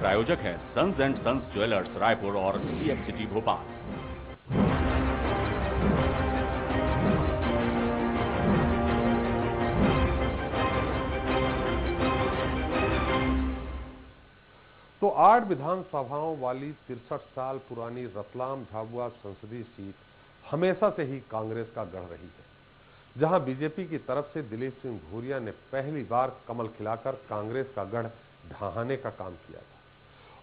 प्रायोजक है sons and sons jewellers Raipur और CX सिटी भोपाल। तो 8 विधानसभाओं वाली 63 साल पुरानी रतलाम झाबुआ संसदीय सीट हमेशा से ही कांग्रेस का गढ़ रही है, जहां बीजेपी की तरफ से दिलीप सिंह भूरिया ने पहली बार कमल खिलाकर कांग्रेस का गढ़ ढहाने का काम किया था।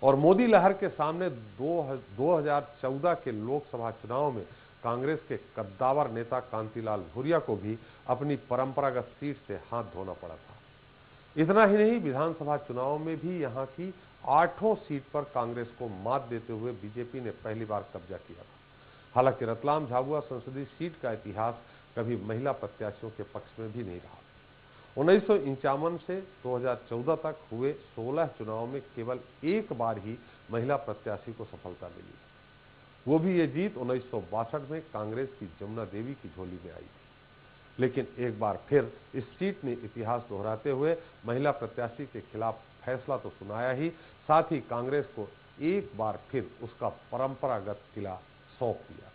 और मोदी लहर के सामने 2014 के लोकसभा चुनाव में कांग्रेस के कद्दावर नेता कांतिलाल भूरिया को भी अपनी परंपरागत सीट से हाथ धोना पड़ा था। इतना ही नहीं, विधानसभा चुनाव में भी यहां की 8 सीट पर कांग्रेस को मात देते हुए बीजेपी ने पहली बार कब्जा किया था। हालांकि रतलाम झाबुआ संसदीय सीट का इतिहास कभी महिला प्रत्याशियों के पक्ष में भी नहीं रहा। 1951 से 2014 तक हुए 16 चुनाव में केवल एक बार ही महिला प्रत्याशी को सफलता मिली, वो भी ये जीत 1962 में कांग्रेस की जमुना देवी की झोली में आई थी। लेकिन एक बार फिर इस सीट ने इतिहास दोहराते हुए महिला प्रत्याशी के खिलाफ फैसला तो सुनाया ही, साथ ही कांग्रेस को एक बार फिर उसका परंपरागत किला सौंप दिया।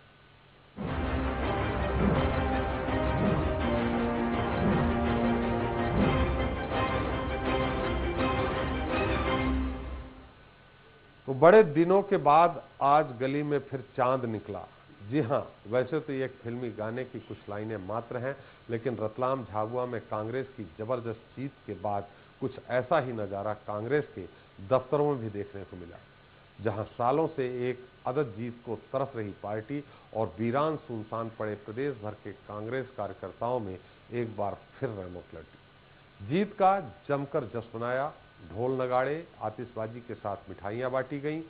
तो बड़े दिनों के बाद आज गली में फिर चांद निकला। जी हां, वैसे तो ये एक फिल्मी गाने की कुछ लाइनें मात्र हैं, लेकिन रतलाम झाबुआ में कांग्रेस की जबरदस्त जीत के बाद कुछ ऐसा ही नजारा कांग्रेस के दफ्तरों में भी देखने को मिला, जहां सालों से एक अदद जीत को तरस रही पार्टी और वीरान सुनसान पड़े प्रदेश भर के कांग्रेस कार्यकर्ताओं में एक बार फिर रौनक लौटी। जीत का जमकर जश्न मनाया, ढोल नगाड़े आतिशबाजी के साथ मिठाइयां बांटी गईं।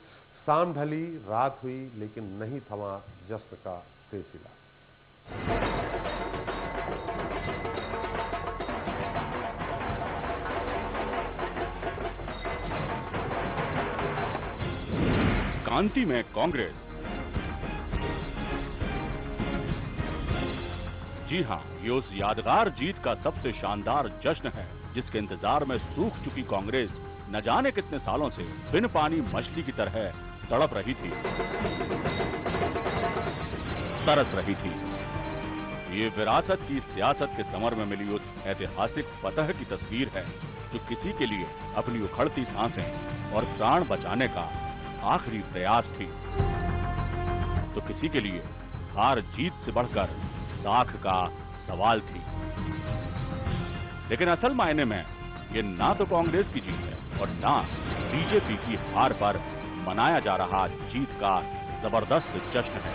शाम ढली, रात हुई, लेकिन नहीं थमा जश्न का सिलसिला। कांति में कांग्रेस। जी हां, ये उस यादगार जीत का सबसे शानदार जश्न है जिसके इंतजार में सूख चुकी कांग्रेस न जाने कितने सालों से बिन पानी मछली की तरह तड़प रही थी, तरस रही थी। ये विरासत की सियासत के समर में मिली उस ऐतिहासिक फतह की तस्वीर है जो किसी के लिए अपनी उखड़ती सांसें और प्राण बचाने का आखिरी प्रयास थी, तो किसी के लिए हार जीत से बढ़कर साख का सवाल थी। लेकिन असल मायने में ये ना तो कांग्रेस की जीत है और ना बीजेपी की हार पर मनाया जा रहा जीत का जबरदस्त जश्न है।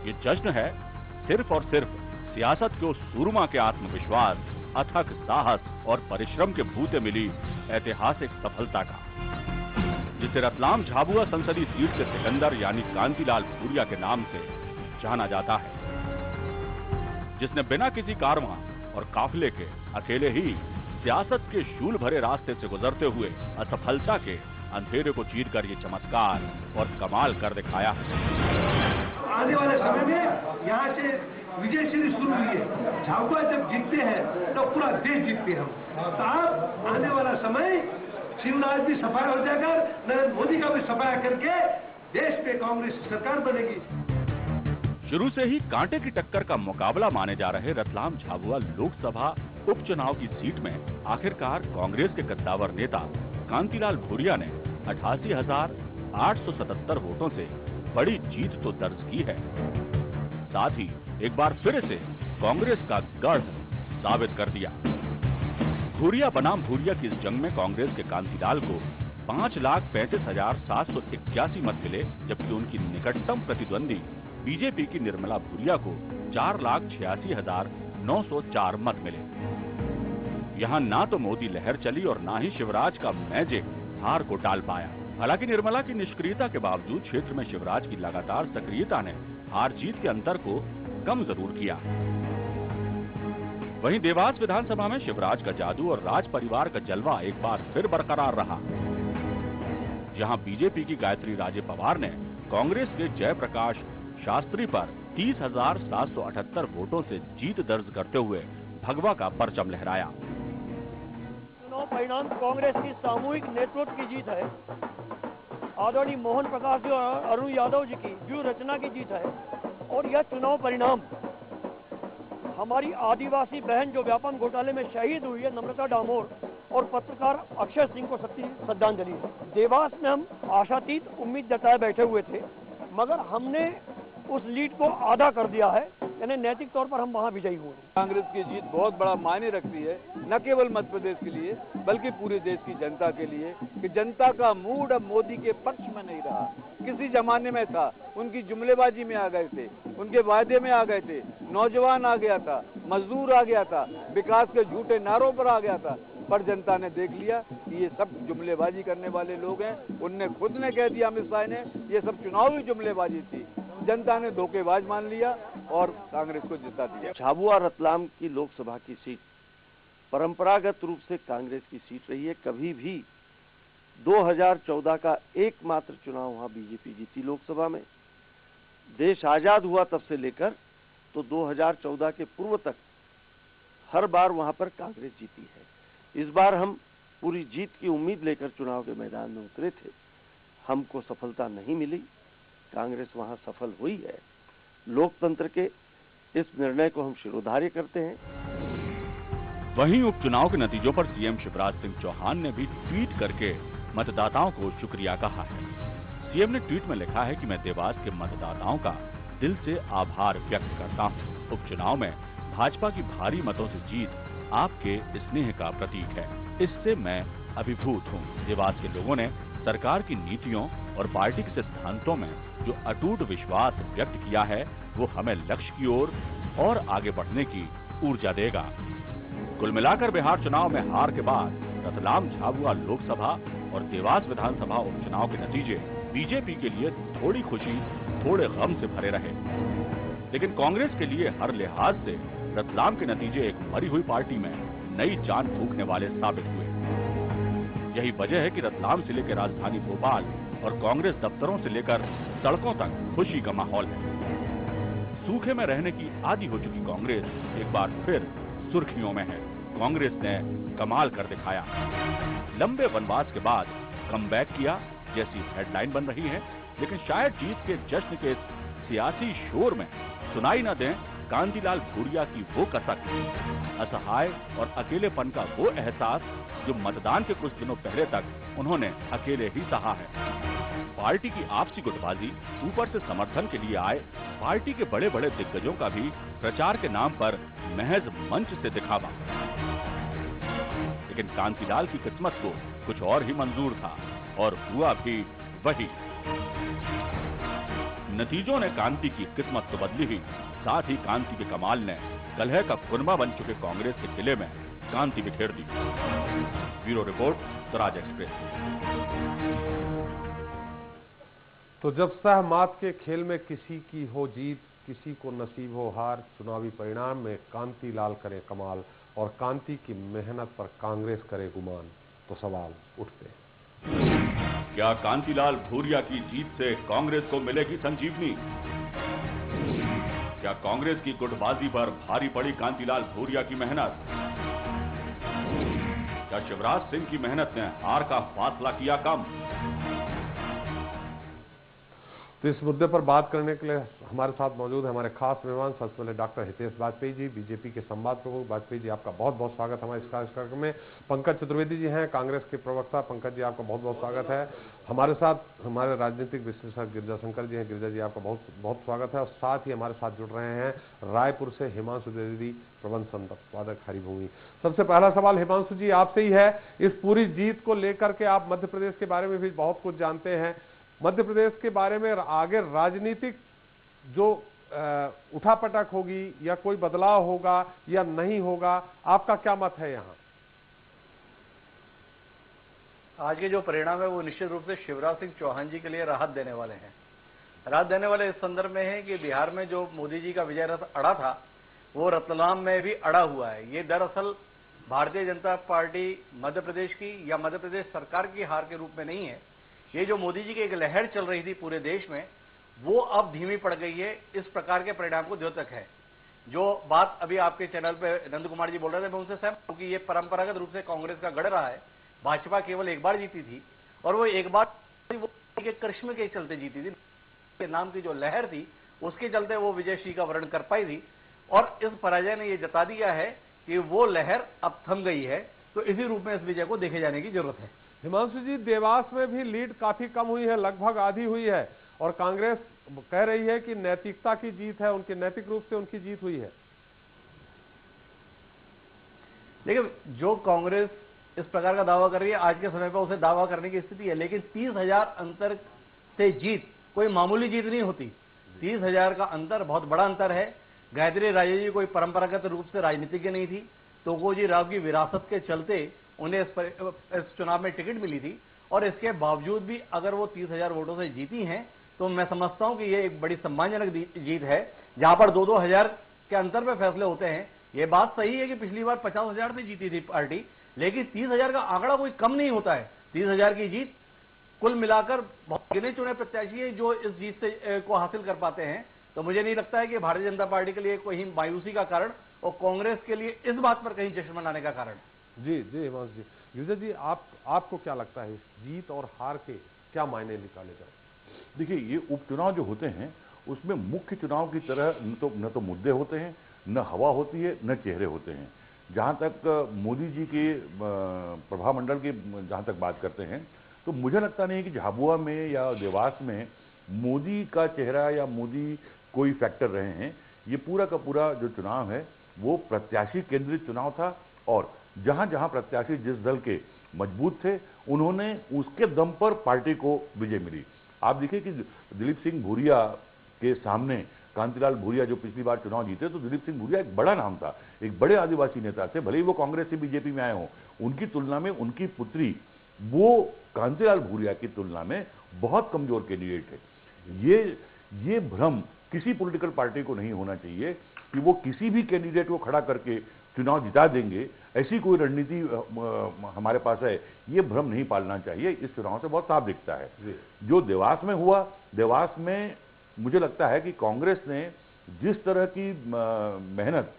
ये जश्न है सिर्फ और सिर्फ सियासत के उस सूरमा के आत्मविश्वास, अथक साहस और परिश्रम के भूते मिली ऐतिहासिक सफलता का, जिसे रतलाम झाबुआ संसदीय सीट के सिकंदर यानी कांतिलाल भूरिया के नाम से जाना जाता है, जिसने बिना किसी कारवां और काफिले के अकेले ही सियासत के शूल भरे रास्ते से गुजरते हुए असफलता के अंधेरे को चीरकर ये चमत्कार और कमाल कर दिखाया है। आने वाले समय में यहाँ से विजय सीरीज शुरू हुई है। झाबुआ जब जीतते हैं तो पूरा देश जीतते हैं हम। तो अब आने वाला समय शिवराज भी सफाया हो जाएगा, नरेंद्र मोदी का भी सफाया करके देश में कांग्रेस सरकार बनेगी। शुरू से ही कांटे की टक्कर का मुकाबला माने जा रहे रतलाम झाबुआ लोकसभा उपचुनाव की सीट में आखिरकार कांग्रेस के कद्दावर नेता कांतिलाल भूरिया ने 88,877 वोटों से बड़ी जीत तो दर्ज की है। साथ ही एक बार फिर से कांग्रेस का गढ़ साबित कर दिया। भूरिया बनाम भूरिया की इस जंग में कांग्रेस के कांतिलाल को 5,35,781 मत मिले, जबकि उनकी निकटतम प्रतिद्वंदी बीजेपी की निर्मला भूरिया को 4,86,904 मत मिले। यहां ना तो मोदी लहर चली और ना ही शिवराज का मैजिक हार को टाल पाया। हालांकि निर्मला की निष्क्रियता के बावजूद क्षेत्र में शिवराज की लगातार सक्रियता ने हार जीत के अंतर को कम जरूर किया। वहीं देवास विधानसभा में शिवराज का जादू और राज परिवार का जलवा एक बार फिर बरकरार रहा, जहां बीजेपी की गायत्री राजे पवार ने कांग्रेस के जयप्रकाश शास्त्री पर 30,778 वोटों से जीत दर्ज करते हुए भगवा का परचम लहराया। चुनाव परिणाम कांग्रेस की सामूहिक नेतृत्व की जीत है, आदरणीय मोहन प्रकाश जी और अरुण यादव जी की व्यूह रचना की जीत है। और यह चुनाव परिणाम हमारी आदिवासी बहन जो व्यापम घोटाले में शहीद हुई है, नम्रता डामोर, और पत्रकार अक्षय सिंह को सच्ची श्रद्धांजलि है। देवास में हम आशातीत उम्मीद जताए बैठे हुए थे, मगर हमने उस लीड को आधा कर दिया है, यानी नैतिक तौर पर हम वहां विजयी हुए। कांग्रेस की जीत बहुत बड़ा मायने रखती है, न केवल मध्य प्रदेश के लिए बल्कि पूरे देश की जनता के लिए, कि जनता का मूड अब मोदी के पक्ष में नहीं रहा। किसी जमाने में था, उनकी जुमलेबाजी में आ गए थे, उनके वायदे में आ गए थे, नौजवान आ गया था, मजदूर आ गया था, विकास के झूठे नारों पर आ गया था। पर जनता ने देख लिया कि ये सब जुमलेबाजी करने वाले लोग हैं। उनने खुद ने कह दिया, अमित शाह ने, ये सब चुनावी जुमलेबाजी थी। जनता ने धोखेबाज मान लिया और कांग्रेस को जिता दिया। झाबुआ रतलाम की लोकसभा की सीट परंपरागत रूप से कांग्रेस की सीट रही है। कभी भी 2014 का एकमात्र चुनाव वहां बीजेपी जीती लोकसभा में। देश आजाद हुआ तब से लेकर तो 2014 के पूर्व तक हर बार वहां पर कांग्रेस जीती है। इस बार हम पूरी जीत की उम्मीद लेकर चुनाव के मैदान में उतरे थे, हमको सफलता नहीं मिली। कांग्रेस वहां सफल हुई है। लोकतंत्र के इस निर्णय को हम शिरोधार्य करते हैं। वहीं उपचुनाव के नतीजों पर सीएम शिवराज सिंह चौहान ने भी ट्वीट करके मतदाताओं को शुक्रिया कहा है। सीएम ने ट्वीट में लिखा है कि मैं देवास के मतदाताओं का दिल से आभार व्यक्त करता हूं। उपचुनाव में भाजपा की भारी मतों से जीत आपके स्नेह का प्रतीक है, इससे मैं अभिभूत हूं। देवास के लोगों ने सरकार की नीतियों और पार्टी के सिद्धांतों में जो अटूट विश्वास व्यक्त किया है, वो हमें लक्ष्य की ओर और आगे बढ़ने की ऊर्जा देगा। कुल मिलाकर बिहार चुनाव में हार के बाद रतलाम झाबुआ लोकसभा और देवास विधानसभा उपचुनाव के नतीजे बीजेपी के लिए थोड़ी खुशी थोड़े गम से भरे रहे, लेकिन कांग्रेस के लिए हर लिहाज से रतलाम के नतीजे एक मरी हुई पार्टी में नई जान फूंकने वाले साबित हुए। यही वजह है कि रतलाम जिले के राजधानी भोपाल और कांग्रेस दफ्तरों से लेकर सड़कों तक खुशी का माहौल है। सूखे में रहने की आदी हो चुकी कांग्रेस एक बार फिर सुर्खियों में है। कांग्रेस ने कमाल कर दिखाया, लंबे वनवास के बाद कमबैक किया जैसी हेडलाइन बन रही है, लेकिन शायद जीत के जश्न के सियासी शोर में सुनाई न दें कांतिलाल भूरिया की वो कसक, असहाय और अकेलेपन का वो एहसास जो मतदान के कुछ दिनों पहले तक उन्होंने अकेले ही सहा है। पार्टी की आपसी गुटबाजी, ऊपर से समर्थन के लिए आए पार्टी के बड़े बड़े दिग्गजों का भी प्रचार के नाम पर महज मंच से दिखावा। लेकिन कांतिलाल की किस्मत को कुछ और ही मंजूर था और हुआ भी वही। नतीजों ने कांति की किस्मत तो बदली ही, साथ ही कांति के कमाल ने कलह का कुरमा बन चुके कांग्रेस के किले में कांति बिखेर दी। Bureau report, Swaraj express. तो जब सहमात के खेल में किसी की हो जीत, किसी को नसीब हो हार, चुनावी परिणाम में कांतिलाल करे कमाल और कांति की मेहनत पर कांग्रेस करे गुमान, तो सवाल उठते हैं। क्या कांतिलाल भूरिया की जीत से कांग्रेस को मिलेगी संजीवनी? क्या कांग्रेस की गुटबाजी पर भारी पड़ी कांतिलाल भूरिया की मेहनत? क्या शिवराज सिंह की मेहनत ने हार का फासला किया कम? तो इस मुद्दे पर बात करने के लिए हमारे साथ मौजूद है हमारे खास मेहमान, सबसे पहले डॉक्टर हितेश वाजपेयी जी, बीजेपी के संवाद प्रमुख। वाजपेयी जी, आपका बहुत बहुत स्वागत हमारे इस कार्यक्रम में। पंकज चतुर्वेदी जी हैं, कांग्रेस के प्रवक्ता। पंकज जी, आपका बहुत बहुत स्वागत है। हमारे साथ हमारे राजनीतिक विश्लेषक गिरिजा शंकर जी हैं। गिरिजा जी, आपका बहुत बहुत स्वागत है। और साथ ही हमारे साथ जुड़ रहे हैं रायपुर से हिमांशु द्विवेदी, प्रबंध संपादक हरिभूमि। सबसे पहला सवाल हिमांशु जी आपसे ही है, इस पूरी जीत को लेकर के आप मध्य प्रदेश के बारे में भी बहुत कुछ जानते हैं। मध्य प्रदेश के बारे में आगे राजनीतिक जो उठापटक होगी या कोई बदलाव होगा या नहीं होगा, आपका क्या मत है यहाँ? आज के जो परिणाम है वो निश्चित रूप से शिवराज सिंह चौहान जी के लिए राहत देने वाले हैं। राहत देने वाले इस संदर्भ में है कि बिहार में जो मोदी जी का विजय रथ अड़ा था, वो रतलाम में भी अड़ा हुआ है। ये दरअसल भारतीय जनता पार्टी मध्य प्रदेश की या मध्य प्रदेश सरकार की हार के रूप में नहीं है। ये जो मोदी जी की एक लहर चल रही थी पूरे देश में, वो अब धीमी पड़ गई है। इस प्रकार के परिणाम को द्योतक है। जो बात अभी आपके चैनल पे नंद कुमार जी बोल रहे थे, मैं उनसे सहमत हूं कि ये परंपरागत रूप से कांग्रेस का गढ़ रहा है। भाजपा केवल एक बार जीती थी, और वो एक बार वो के करिश्मे के चलते जीती थी, के नाम की जो लहर थी उसके चलते वो विजयश्री का वर्ण कर पाई थी। और इस पराजय ने ये जता दिया है कि वो लहर अब थम गई है, तो इसी रूप में इस विजय को देखे जाने की जरूरत है। हिमांशु जी, देवास में भी लीड काफी कम हुई है, लगभग आधी हुई है, और कांग्रेस कह रही है कि नैतिकता की जीत है, उनके नैतिक रूप से उनकी जीत हुई है। लेकिन जो कांग्रेस इस प्रकार का दावा कर रही है, आज के समय पर उसे दावा करने की स्थिति है, लेकिन 30,000 अंतर से जीत कोई मामूली जीत नहीं होती। 30,000 का अंतर बहुत बड़ा अंतर है। गायत्री राजे जी कोई परंपरागत रूप से राजनीतिज्ञ नहीं थी, तोकोजी राव की विरासत के चलते उन्हें इस चुनाव में टिकट मिली थी, और इसके बावजूद भी अगर वो 30,000 वोटों से जीती हैं, तो मैं समझता हूं कि ये एक बड़ी सम्मानजनक जीत है। जहां पर 2-2 हजार के अंतर पे फैसले होते हैं, ये बात सही है कि पिछली बार 50,000 में जीती थी पार्टी, लेकिन 30,000 का आंकड़ा कोई कम नहीं होता है। 30,000 की जीत कुल मिलाकर बहुत गिने चुने प्रत्याशी है जो इस जीत से को हासिल कर पाते हैं। तो मुझे नहीं लगता है कि भारतीय जनता पार्टी के लिए कोई मायूसी का कारण और कांग्रेस के लिए इस बात पर कहीं जश्न मनाने का कारण। जी जी हिमांशु जी, यूजर जी, आपको क्या लगता है जीत और हार के क्या मायने निकाले जाए? देखिए, ये उपचुनाव जो होते हैं उसमें मुख्य चुनाव की तरह न तो मुद्दे होते हैं, न हवा होती है, न चेहरे होते हैं। जहां तक मोदी जी के प्रभाव मंडल की जहां तक बात करते हैं, तो मुझे लगता नहीं कि झाबुआ में या देवास में मोदी का चेहरा या मोदी कोई फैक्टर रहे हैं। ये पूरा का पूरा जो चुनाव है वो प्रत्याशी केंद्रित चुनाव था, और जहां जहां प्रत्याशी जिस दल के मजबूत थे उन्होंने उसके दम पर पार्टी को विजय मिली। आप देखिए कि दिलीप सिंह भूरिया के सामने कांतिलाल भूरिया जो पिछली बार चुनाव जीते, तो दिलीप सिंह भूरिया एक बड़ा नाम था, एक बड़े आदिवासी नेता थे, भले ही वो कांग्रेस से बीजेपी में आए हों। उनकी तुलना में उनकी पुत्री वो कांतिलाल भूरिया की तुलना में बहुत कमजोर कैंडिडेट है। ये भ्रम किसी पॉलिटिकल पार्टी को नहीं होना चाहिए कि वो किसी भी कैंडिडेट को खड़ा करके चुनाव जिता देंगे, ऐसी कोई रणनीति हमारे पास है, ये भ्रम नहीं पालना चाहिए। इस चुनाव से बहुत साफ दिखता है। जो देवास में हुआ, देवास में मुझे लगता है कि कांग्रेस ने जिस तरह की मेहनत,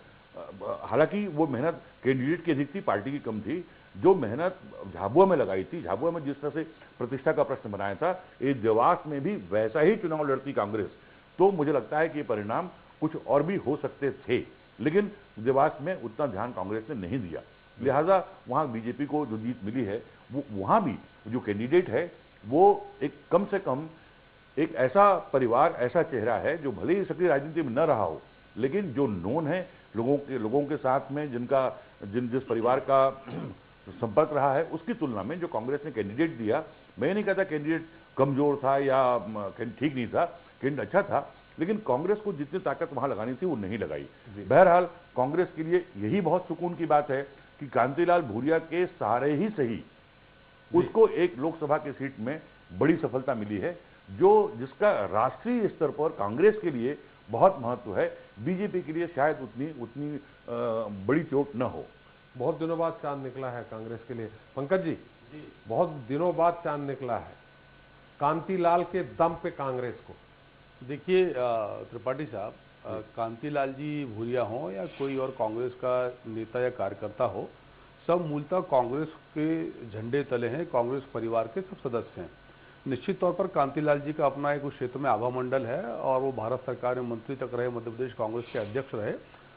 हालांकि वो मेहनत कैंडिडेट की अधिक थी, पार्टी की कम थी, जो मेहनत झाबुआ में लगाई थी, झाबुआ में जिस तरह से प्रतिष्ठा का प्रश्न बनाया था, इस देवास में भी वैसा ही चुनाव लड़ती कांग्रेस, तो मुझे लगता है कि ये परिणाम कुछ और भी हो सकते थे। लेकिन देवास में उतना ध्यान कांग्रेस ने नहीं दिया, लिहाजा वहां बीजेपी को जो जीत मिली है, वो वहां भी जो कैंडिडेट है वो एक कम से कम एक ऐसा परिवार, ऐसा चेहरा है जो भले ही सक्रिय राजनीति में न रहा हो, लेकिन जो नोन है लोगों के साथ में, जिस परिवार का संपर्क रहा है, उसकी तुलना में जो कांग्रेस ने कैंडिडेट दिया, मैं नहीं कहता कैंडिडेट कमजोर था या ठीक नहीं था, कैंडिडेट अच्छा था, लेकिन कांग्रेस को जितनी ताकत वहां लगानी थी वो नहीं लगाई। बहरहाल कांग्रेस के लिए यही बहुत सुकून की बात है कि कांतिलाल भूरिया के सहारे ही सही उसको एक लोकसभा की सीट में बड़ी सफलता मिली है, जिसका राष्ट्रीय स्तर पर कांग्रेस के लिए बहुत महत्व है, बीजेपी के लिए शायद उतनी बड़ी चोट न हो। बहुत दिनों बाद चांद निकला है कांग्रेस के लिए। पंकज जी, बहुत दिनों बाद चांद निकला है कांतिलाल के दम पे कांग्रेस को। देखिए त्रिपाठी साहब, कांतिलाल जी भूरिया हों या कोई और कांग्रेस का नेता या कार्यकर्ता हो, सब मूलतः कांग्रेस के झंडे तले हैं, कांग्रेस परिवार के सब सदस्य हैं। निश्चित तौर पर कांतिलाल जी का अपना एक उस क्षेत्र में आभा मंडल है, और वो भारत सरकार में मंत्री तक रहे, मध्य प्रदेश कांग्रेस के अध्यक्ष रहे,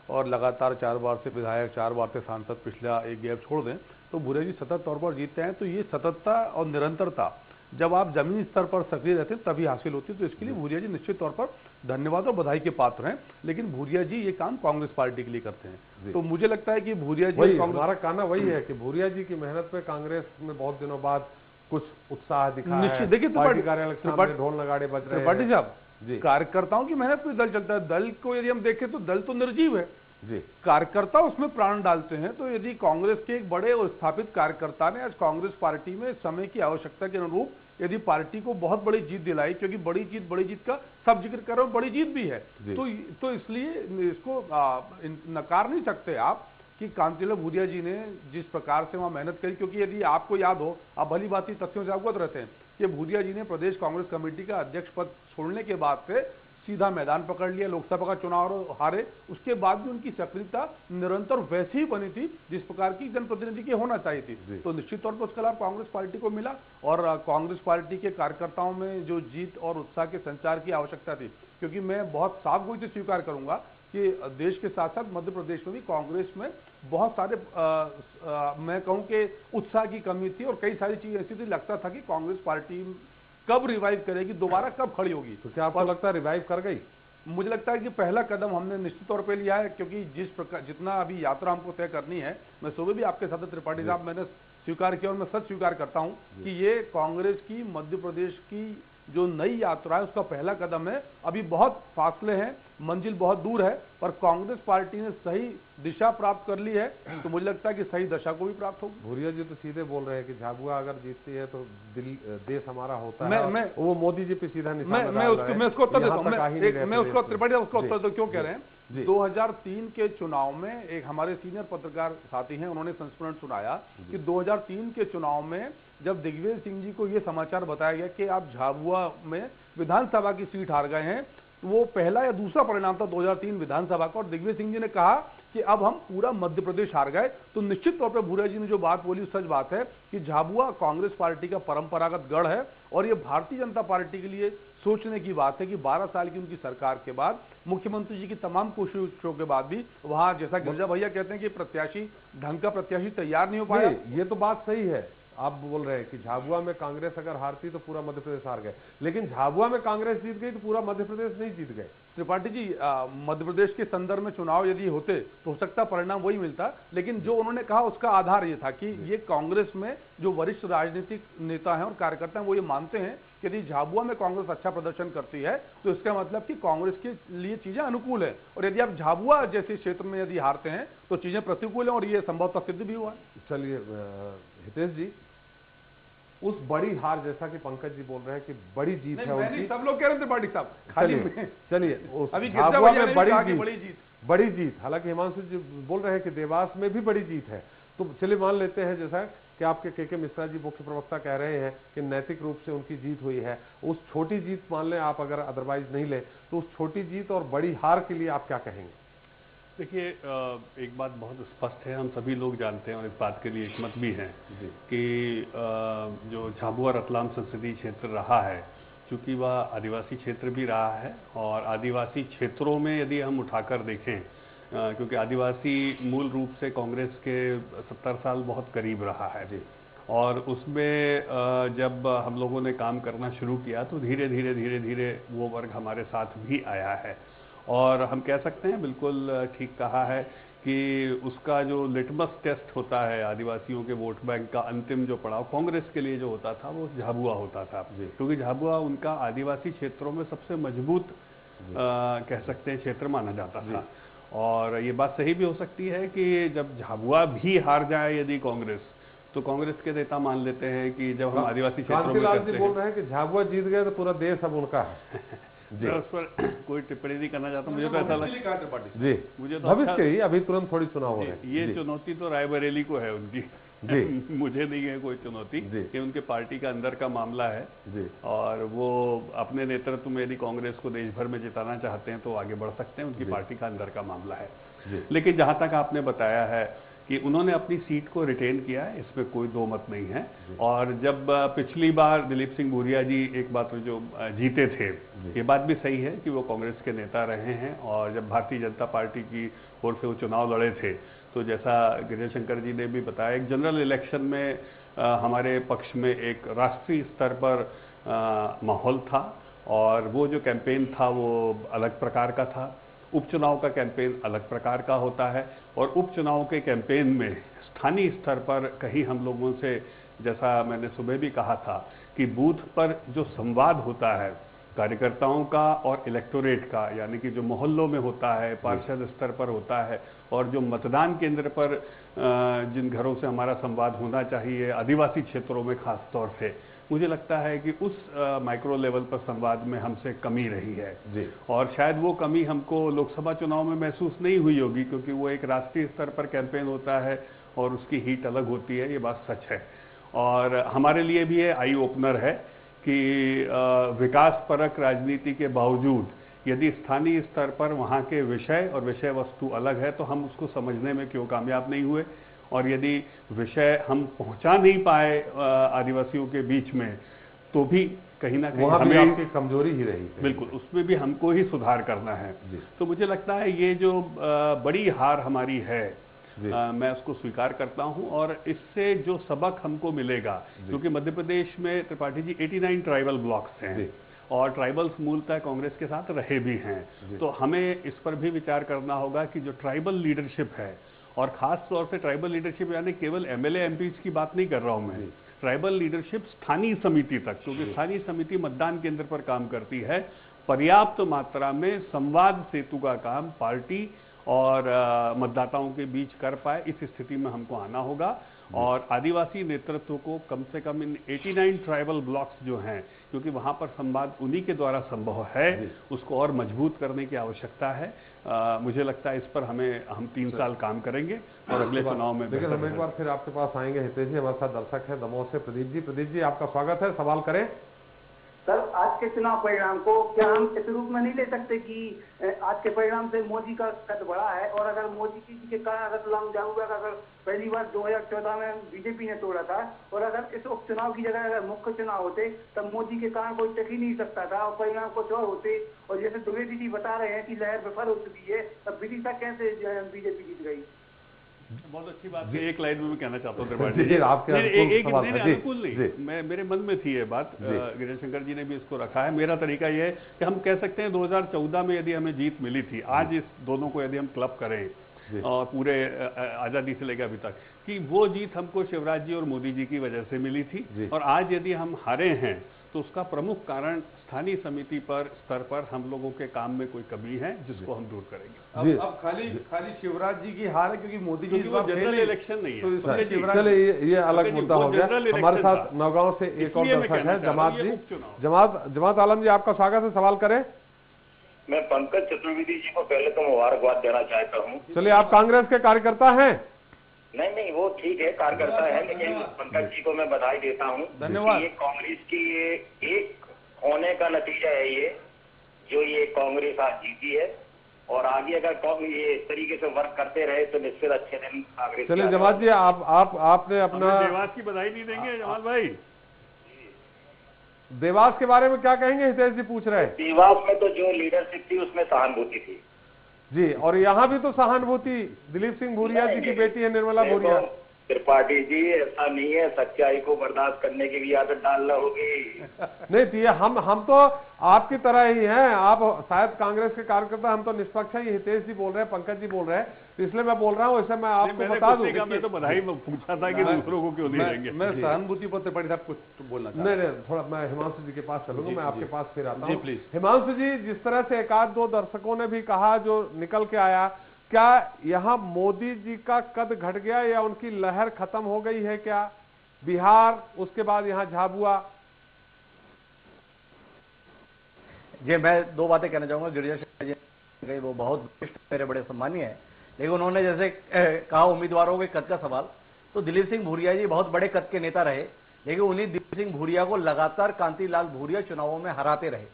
और लगातार 4 बार से विधायक, 4 बार से सांसद, पिछला एक गैप छोड़ दें तो भूरिया जी सतत तौर पर जीतते हैं। तो ये सततता और निरंतरता जब आप जमीन स्तर पर सक्रिय रहते हैं तभी हासिल होती है। तो इसके लिए भूरिया जी निश्चित तौर पर धन्यवाद और बधाई के पात्र हैं, लेकिन भूरिया जी ये काम कांग्रेस पार्टी के लिए करते हैं। तो मुझे लगता है कि भूरिया जी, हमारा कहना वही है कि भूरिया जी की मेहनत पे कांग्रेस में बहुत दिनों बाद कुछ उत्साह दिखा है। देखिए पार्टी कार्यालय के सामने ढोल नगाड़े बज रहे हैं। त्रिपाठी साहब, कार्यकर्ताओं की मेहनत पे दल चलता है। दल को यदि हम देखें तो दल तो निर्जीव है जी, कार्यकर्ता उसमें प्राण डालते हैं। तो यदि कांग्रेस के एक बड़े और स्थापित कार्यकर्ता ने आज कांग्रेस पार्टी में समय की आवश्यकता के अनुरूप यदि पार्टी को बहुत बड़ी जीत दिलाई, क्योंकि बड़ी जीत का सब जिक्र कर रहे हो, बड़ी जीत भी है, तो इसलिए इसको नकार नहीं सकते आप कि कांतिलाल भूरिया जी ने जिस प्रकार से वहां मेहनत करी। क्योंकि यदि आपको याद हो, आप भली बात तथ्यों से अवगत रहते हैं कि भूरिया जी ने प्रदेश कांग्रेस कमेटी का अध्यक्ष पद छोड़ने के बाद से सीधा मैदान पकड़ लिया, लोकसभा का चुनाव हारे, उसके बाद भी उनकी सक्रियता निरंतर वैसी ही बनी थी जिस प्रकार की जनप्रतिनिधि की होना चाहिए थी। तो निश्चित तौर पर उसका लाभ कांग्रेस पार्टी को मिला और कांग्रेस पार्टी के कार्यकर्ताओं में जो जीत और उत्साह के संचार की आवश्यकता थी, क्योंकि मैं बहुत साफ गोई से स्वीकार करूंगा कि देश के साथ साथ मध्य प्रदेश में भी कांग्रेस में बहुत सारे मैं कहूं कि उत्साह की कमी थी और कई सारी चीजें ऐसी थी, लगता था कि कांग्रेस पार्टी कब रिवाइव करेगी, दोबारा कब खड़ी होगी। तो क्या आपको लगता है रिवाइव कर गई? मुझे लगता है कि पहला कदम हमने निश्चित तौर पे लिया है, क्योंकि जिस प्रकार जितना अभी यात्रा हमको तय करनी है, मैं सुबह भी आपके साथ त्रिपाठी साहब मैंने स्वीकार किया और मैं सच स्वीकार करता हूं कि ये कांग्रेस की मध्य प्रदेश की जो नई यात्रा है उसका पहला कदम है। अभी बहुत फासले हैं, मंजिल बहुत दूर है, पर कांग्रेस पार्टी ने सही दिशा प्राप्त कर ली है, तो मुझे लगता है कि सही दशा को भी प्राप्त होगी। भूरिया जी तो सीधे बोल रहे हैं कि झाबुआ अगर जीतती है तो देश हमारा होता है, वो मोदी जी पे सीधा निशाना मैं उसको उत्तर देता हूं, मैं उसको त्रिपाठी उसका उत्तर तो क्यों कह रहे हैं। 2003 के चुनाव में एक हमारे सीनियर पत्रकार साथी हैं, उन्होंने संस्मरण सुनाया कि 2003 के चुनाव में जब दिग्विजय सिंह जी को यह समाचार बताया गया कि आप झाबुआ में विधानसभा की सीट हार गए हैं, तो वो पहला या दूसरा परिणाम था 2003 विधानसभा का, और दिग्विजय सिंह जी ने कहा कि अब हम पूरा मध्य प्रदेश हार गए। तो निश्चित तौर पर भूरिया जी ने जो बात बोली सच बात है कि झाबुआ कांग्रेस पार्टी का परंपरागत गढ़ है और ये भारतीय जनता पार्टी के लिए सोचने की बात है कि 12 साल की उनकी सरकार के बाद, मुख्यमंत्री जी की तमाम कोशिशों के बाद भी वहां, जैसा गिरिजा भैया कहते हैं कि प्रत्याशी ढंग का प्रत्याशी तैयार नहीं हो पाया। ये तो बात सही है, आप बोल रहे हैं कि झाबुआ में कांग्रेस अगर हारती तो पूरा मध्य प्रदेश हार गए, लेकिन झाबुआ में कांग्रेस जीत गई तो पूरा मध्य प्रदेश नहीं जीत गए। त्रिपाठी जी, मध्य प्रदेश के संदर्भ में चुनाव यदि होते तो हो सकता परिणाम वही मिलता, लेकिन जो उन्होंने कहा उसका आधार ये था कि ये कांग्रेस में जो वरिष्ठ राजनीतिक नेता हैं और कार्यकर्ता हैं वो ये मानते हैं कि यदि झाबुआ में कांग्रेस अच्छा प्रदर्शन करती है तो इसका मतलब कि कांग्रेस के लिए चीजें अनुकूल है, और यदि आप झाबुआ जैसे क्षेत्र में यदि हारते हैं तो चीजें प्रतिकूल है, और ये संभवतः सिद्ध भी हुआ। चलिए हितेश जी, उस बड़ी हार, जैसा कि पंकज जी बोल रहे हैं कि बड़ी जीत है उनकी, सब लोग कह रहे थे त्रिपाठी साहब, खाली चलिए अभी झाबुआ में बड़ी जीत, हालांकि हिमांशु जी बोल रहे हैं कि देवास में भी बड़ी जीत है। तो चलिए मान लेते हैं जैसा कि आपके के मिश्रा जी मुख्य प्रवक्ता कह रहे हैं कि नैतिक रूप से उनकी जीत हुई है, उस छोटी जीत मान लें आप, अगर अदरवाइज नहीं ले तो उस छोटी जीत और बड़ी हार के लिए आप क्या कहेंगे? देखिए, एक बात बहुत स्पष्ट है, हम सभी लोग जानते हैं और इस बात के लिए एकमत भी हैं कि जो झाबुआ रतलाम संसदीय क्षेत्र रहा है, चूंकि वह आदिवासी क्षेत्र भी रहा है, और आदिवासी क्षेत्रों में यदि हम उठाकर देखें, क्योंकि आदिवासी मूल रूप से कांग्रेस के 70 साल बहुत करीब रहा है, और उसमें जब हम लोगों ने काम करना शुरू किया तो धीरे धीरे वो वर्ग हमारे साथ भी आया है, और हम कह सकते हैं, बिल्कुल ठीक कहा है कि उसका जो लिटमस टेस्ट होता है आदिवासियों के वोट बैंक का, अंतिम जो पड़ाव कांग्रेस के लिए जो होता था वो झाबुआ होता था, क्योंकि झाबुआ उनका आदिवासी क्षेत्रों में सबसे मजबूत कह सकते हैं क्षेत्र माना जाता था। और ये बात सही भी हो सकती है कि जब झाबुआ भी हार जाए यदि कांग्रेस, तो कांग्रेस के नेता मान लेते हैं कि जब हम आदिवासी क्षेत्रों में करते हैं, बोल रहे हैं कि झाबुआ जीत गए तो पूरा देश अब उनका है। मैं उस पर कोई टिप्पणी नहीं करना चाहता, मुझे तो ऐसा लगता है जी, मुझे तो भविष्य ही अभी तुरंत थोड़ी चुनाव हो रहे हैं। ये चुनौती तो रायबरेली को है उनकी जी मुझे नहीं है कोई चुनौती, कि उनके पार्टी का अंदर का मामला है जी, और वो अपने नेतृत्व में यदि कांग्रेस को देश भर में जिताना चाहते हैं तो आगे बढ़ सकते हैं, उनकी पार्टी का अंदर का मामला है। लेकिन जहां तक आपने बताया है कि उन्होंने अपनी सीट को रिटेन किया है, इसमें कोई दो मत नहीं है। और जब पिछली बार दिलीप सिंह भूरिया जी एक बात जो जीते थे, ये बात भी सही है कि वो कांग्रेस के नेता रहे हैं, और जब भारतीय जनता पार्टी की ओर से वो चुनाव लड़े थे तो जैसा गिरिजा शंकर जी ने भी बताया, एक जनरल इलेक्शन में हमारे पक्ष में एक राष्ट्रीय स्तर पर माहौल था, और वो जो कैंपेन था वो अलग प्रकार का था। उपचुनाव का कैंपेन अलग प्रकार का होता है, और उपचुनाव के कैंपेन में स्थानीय स्तर पर कहीं हम लोगों से, जैसा मैंने सुबह भी कहा था, कि बूथ पर जो संवाद होता है कार्यकर्ताओं का और इलेक्टोरेट का, यानी कि जो मोहल्लों में होता है, पार्षद स्तर पर होता है, और जो मतदान केंद्र पर जिन घरों से हमारा संवाद होना चाहिए आदिवासी क्षेत्रों में खास तौर से, मुझे लगता है कि उस माइक्रो लेवल पर संवाद में हमसे कमी रही है जी। और शायद वो कमी हमको लोकसभा चुनाव में महसूस नहीं हुई होगी, क्योंकि वो एक राष्ट्रीय स्तर पर कैंपेन होता है और उसकी हीट अलग होती है, ये बात सच है। और हमारे लिए भी ये आई ओपनर है कि विकास परक राजनीति के बावजूद यदि स्थानीय स्तर पर वहाँ के विषय और विषय वस्तु अलग है तो हम उसको समझने में क्यों कामयाब नहीं हुए, और यदि विषय हम पहुंचा नहीं पाए आदिवासियों के बीच में तो भी कहीं ना कहीं हमें आपकी कमजोरी ही रही है। बिल्कुल, उसमें भी हमको ही सुधार करना है। तो मुझे लगता है ये जो बड़ी हार हमारी है, मैं उसको स्वीकार करता हूं, और इससे जो सबक हमको मिलेगा, क्योंकि मध्य प्रदेश में त्रिपाठी जी 89 ट्राइबल ब्लॉक्स हैं और ट्राइबल्स मूलतः कांग्रेस के साथ रहे भी हैं, तो हमें इस पर भी विचार करना होगा कि जो ट्राइबल लीडरशिप है, और खास तौर से ट्राइबल लीडरशिप यानी केवल एमएलए एमपीज की बात नहीं कर रहा हूं मैं, ट्राइबल लीडरशिप स्थानीय समिति तक, क्योंकि स्थानीय समिति मतदान केंद्र पर काम करती है, पर्याप्त मात्रा में संवाद सेतु का काम पार्टी और मतदाताओं के बीच कर पाए, इस स्थिति में हमको आना होगा। और आदिवासी नेतृत्व को कम से कम इन 89 ट्राइबल ब्लॉक्स जो हैं, क्योंकि वहां पर संवाद उन्हीं के द्वारा संभव है, उसको और मजबूत करने की आवश्यकता है। मुझे लगता है इस पर हम 3 साल काम करेंगे और अगले चुनाव में। लेकिन हम एक बार फिर आपके पास आएंगे। हितेश जी हमारे साथ दर्शक है दमोह से, प्रदीप जी आपका स्वागत है, सवाल करें। सर, आज के चुनाव परिणाम को क्या हम इस रूप में नहीं ले सकते कि आज के परिणाम से मोदी का कद बढ़ा है, और अगर मोदी जी के कारण रतलाम जाऊंगा अगर पहली बार 2014 में बीजेपी ने तोड़ा था, और अगर इस उपचुनाव की जगह अगर मुख्य चुनाव होते तब मोदी के कारण कोई टिक ही नहीं सकता था और परिणाम कुछ और होते। और जैसे द्विवेदी जी बता रहे हैं कि लहर विफल हो चुकी है, तब विदिशा कैसे बीजेपी जीत गई? बहुत अच्छी बात है। एक लाइन में मैं कहना चाहता हूँ अनुकूल नहीं, मैं मेरे मन में थी ये बात, गिरीश शंकर जी ने भी इसको रखा है। मेरा तरीका ये है कि हम कह सकते हैं 2014 में यदि हमें जीत मिली थी, आज इस दोनों को यदि हम क्लब करें और पूरे आजादी से लेकर अभी तक, कि वो जीत हमको शिवराज जी और मोदी जी की वजह से मिली थी, और आज यदि हम हारे हैं तो उसका प्रमुख कारण स्थानीय समिति पर स्तर पर हम लोगों के काम में कोई कमी है, जिसको हम दूर करेंगे। अब खाली शिवराज जी की हार है क्योंकि मोदी जी जनरल इलेक्शन नहीं है। चले ये अलग मुद्दा हो गया। हमारे साथ नौगांव से एक और दर्शक है, जमात जी। जमात आलम जी आपका स्वागत है, सवाल करें। मैं पंकज चतुर्वेदी जी को पहले तो मुबारकबाद देना चाहता हूँ। चलिए, आप कांग्रेस के कार्यकर्ता हैं? नहीं, वो ठीक है, कार्यकर्ता है, लेकिन पंकज जी को मैं बधाई देता हूँ। धन्यवाद। ये कांग्रेस की ये एक होने का नतीजा है, ये जो ये कांग्रेस आज जीती है, और आगे अगर ये इस तरीके से वर्क करते रहे तो निश्चित अच्छे दिन कांग्रेस। चलिए जमात जी, आपने अपना देवास की बधाई नहीं देंगे जमाल भाई? देवास के बारे में क्या कहेंगे? हितेश जी पूछ रहे हैं। देवास में तो जो लीडरशिप थी उसमें सहानुभूति थी जी, और यहाँ भी तो सहानुभूति। दिलीप सिंह भूरिया जी की बेटी है निर्मला भूरिया। त्रिपाठी जी, ऐसा नहीं है, सच्चाई को बर्दाश्त करने की भी आदत डालना होगी। नहीं थी, हम तो आपकी तरह ही हैं। आप शायद कांग्रेस के कार्यकर्ता, हम तो निष्पक्ष हैं। ये हितेश जी बोल रहे हैं, पंकज जी बोल रहे हैं, तो इसलिए मैं बोल रहा हूँ। इससे मैं आपको बता दूं, मैं तो बधाई पूछा था कि दूसरों को क्यों नहीं देंगे। मैं सहानुभूति पर त्रिपाठी साहब कुछ बोलना चाहता हूं। नहीं, थोड़ा मैं हिमांशु जी के पास चलूंगा, मैं आपके पास फिर आता हूँ। हिमांशु जी, जिस तरह से एक आध दो दर्शकों ने भी कहा जो निकल के आया, क्या यहाँ मोदी जी का कद घट गया या उनकी लहर खत्म हो गई है? क्या बिहार, उसके बाद यहाँ झाबुआ? जी, मैं 2 बातें कहना चाहूंगा। गिरिजा जी वो बहुत मेरे बड़े सम्मानीय है, लेकिन उन्होंने जैसे कहा उम्मीदवारों के कद का सवाल, तो दिलीप सिंह भूरिया जी बहुत बड़े कद के नेता रहे, लेकिन उन्हीं दिलीप सिंह भूरिया को लगातार कांतिलाल भूरिया चुनावों में हराते रहे।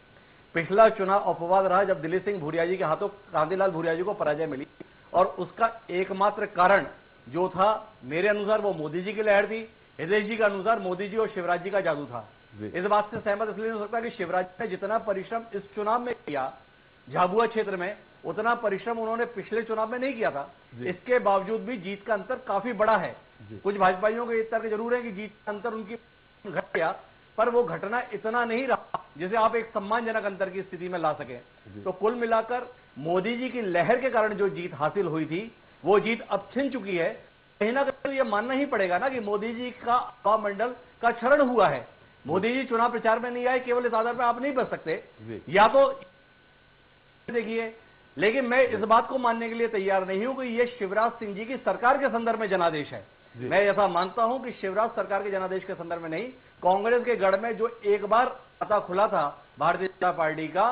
पिछला चुनाव अपवाद रहा जब दिलीप सिंह भूरिया जी के हाथों कांतिलाल भूरिया जी को पराजय मिली, और उसका एकमात्र कारण जो था मेरे अनुसार वो मोदी जी की लहर थी, हितेश जी के अनुसार मोदी जी और शिवराज जी का जादू था। इस बात से सहमत इसलिए हो सकता है कि शिवराज ने जितना परिश्रम इस चुनाव में किया झाबुआ क्षेत्र में, उतना परिश्रम उन्होंने पिछले चुनाव में नहीं किया था। इसके बावजूद भी जीत का अंतर काफी बड़ा है। कुछ भाजपाइयों के इस तर्क जरूर है कि जीत का अंतर उनकी घट गया, पर वो घटना इतना नहीं रहा जिसे आप एक सम्मानजनक अंतर की स्थिति में ला सके। तो कुल मिलाकर मोदी जी की लहर के कारण जो जीत हासिल हुई थी, वो जीत अब छिन चुकी है। कहीं ना कहीं तो ये मानना ही पड़ेगा ना कि मोदी जी का मंडल का क्षरण हुआ है। मोदी जी चुनाव प्रचार में नहीं आए, केवल इस आधार पर आप नहीं बच सकते, या तो देखिए। लेकिन मैं इस बात को मानने के लिए तैयार नहीं हूं कि ये शिवराज सिंह जी की सरकार के संदर्भ में जनादेश है। मैं ऐसा मानता हूं कि शिवराज सरकार के जनादेश के संदर्भ में नहीं, कांग्रेस के गढ़ में जो एक बार खाता खुला था भारतीय जनता पार्टी का,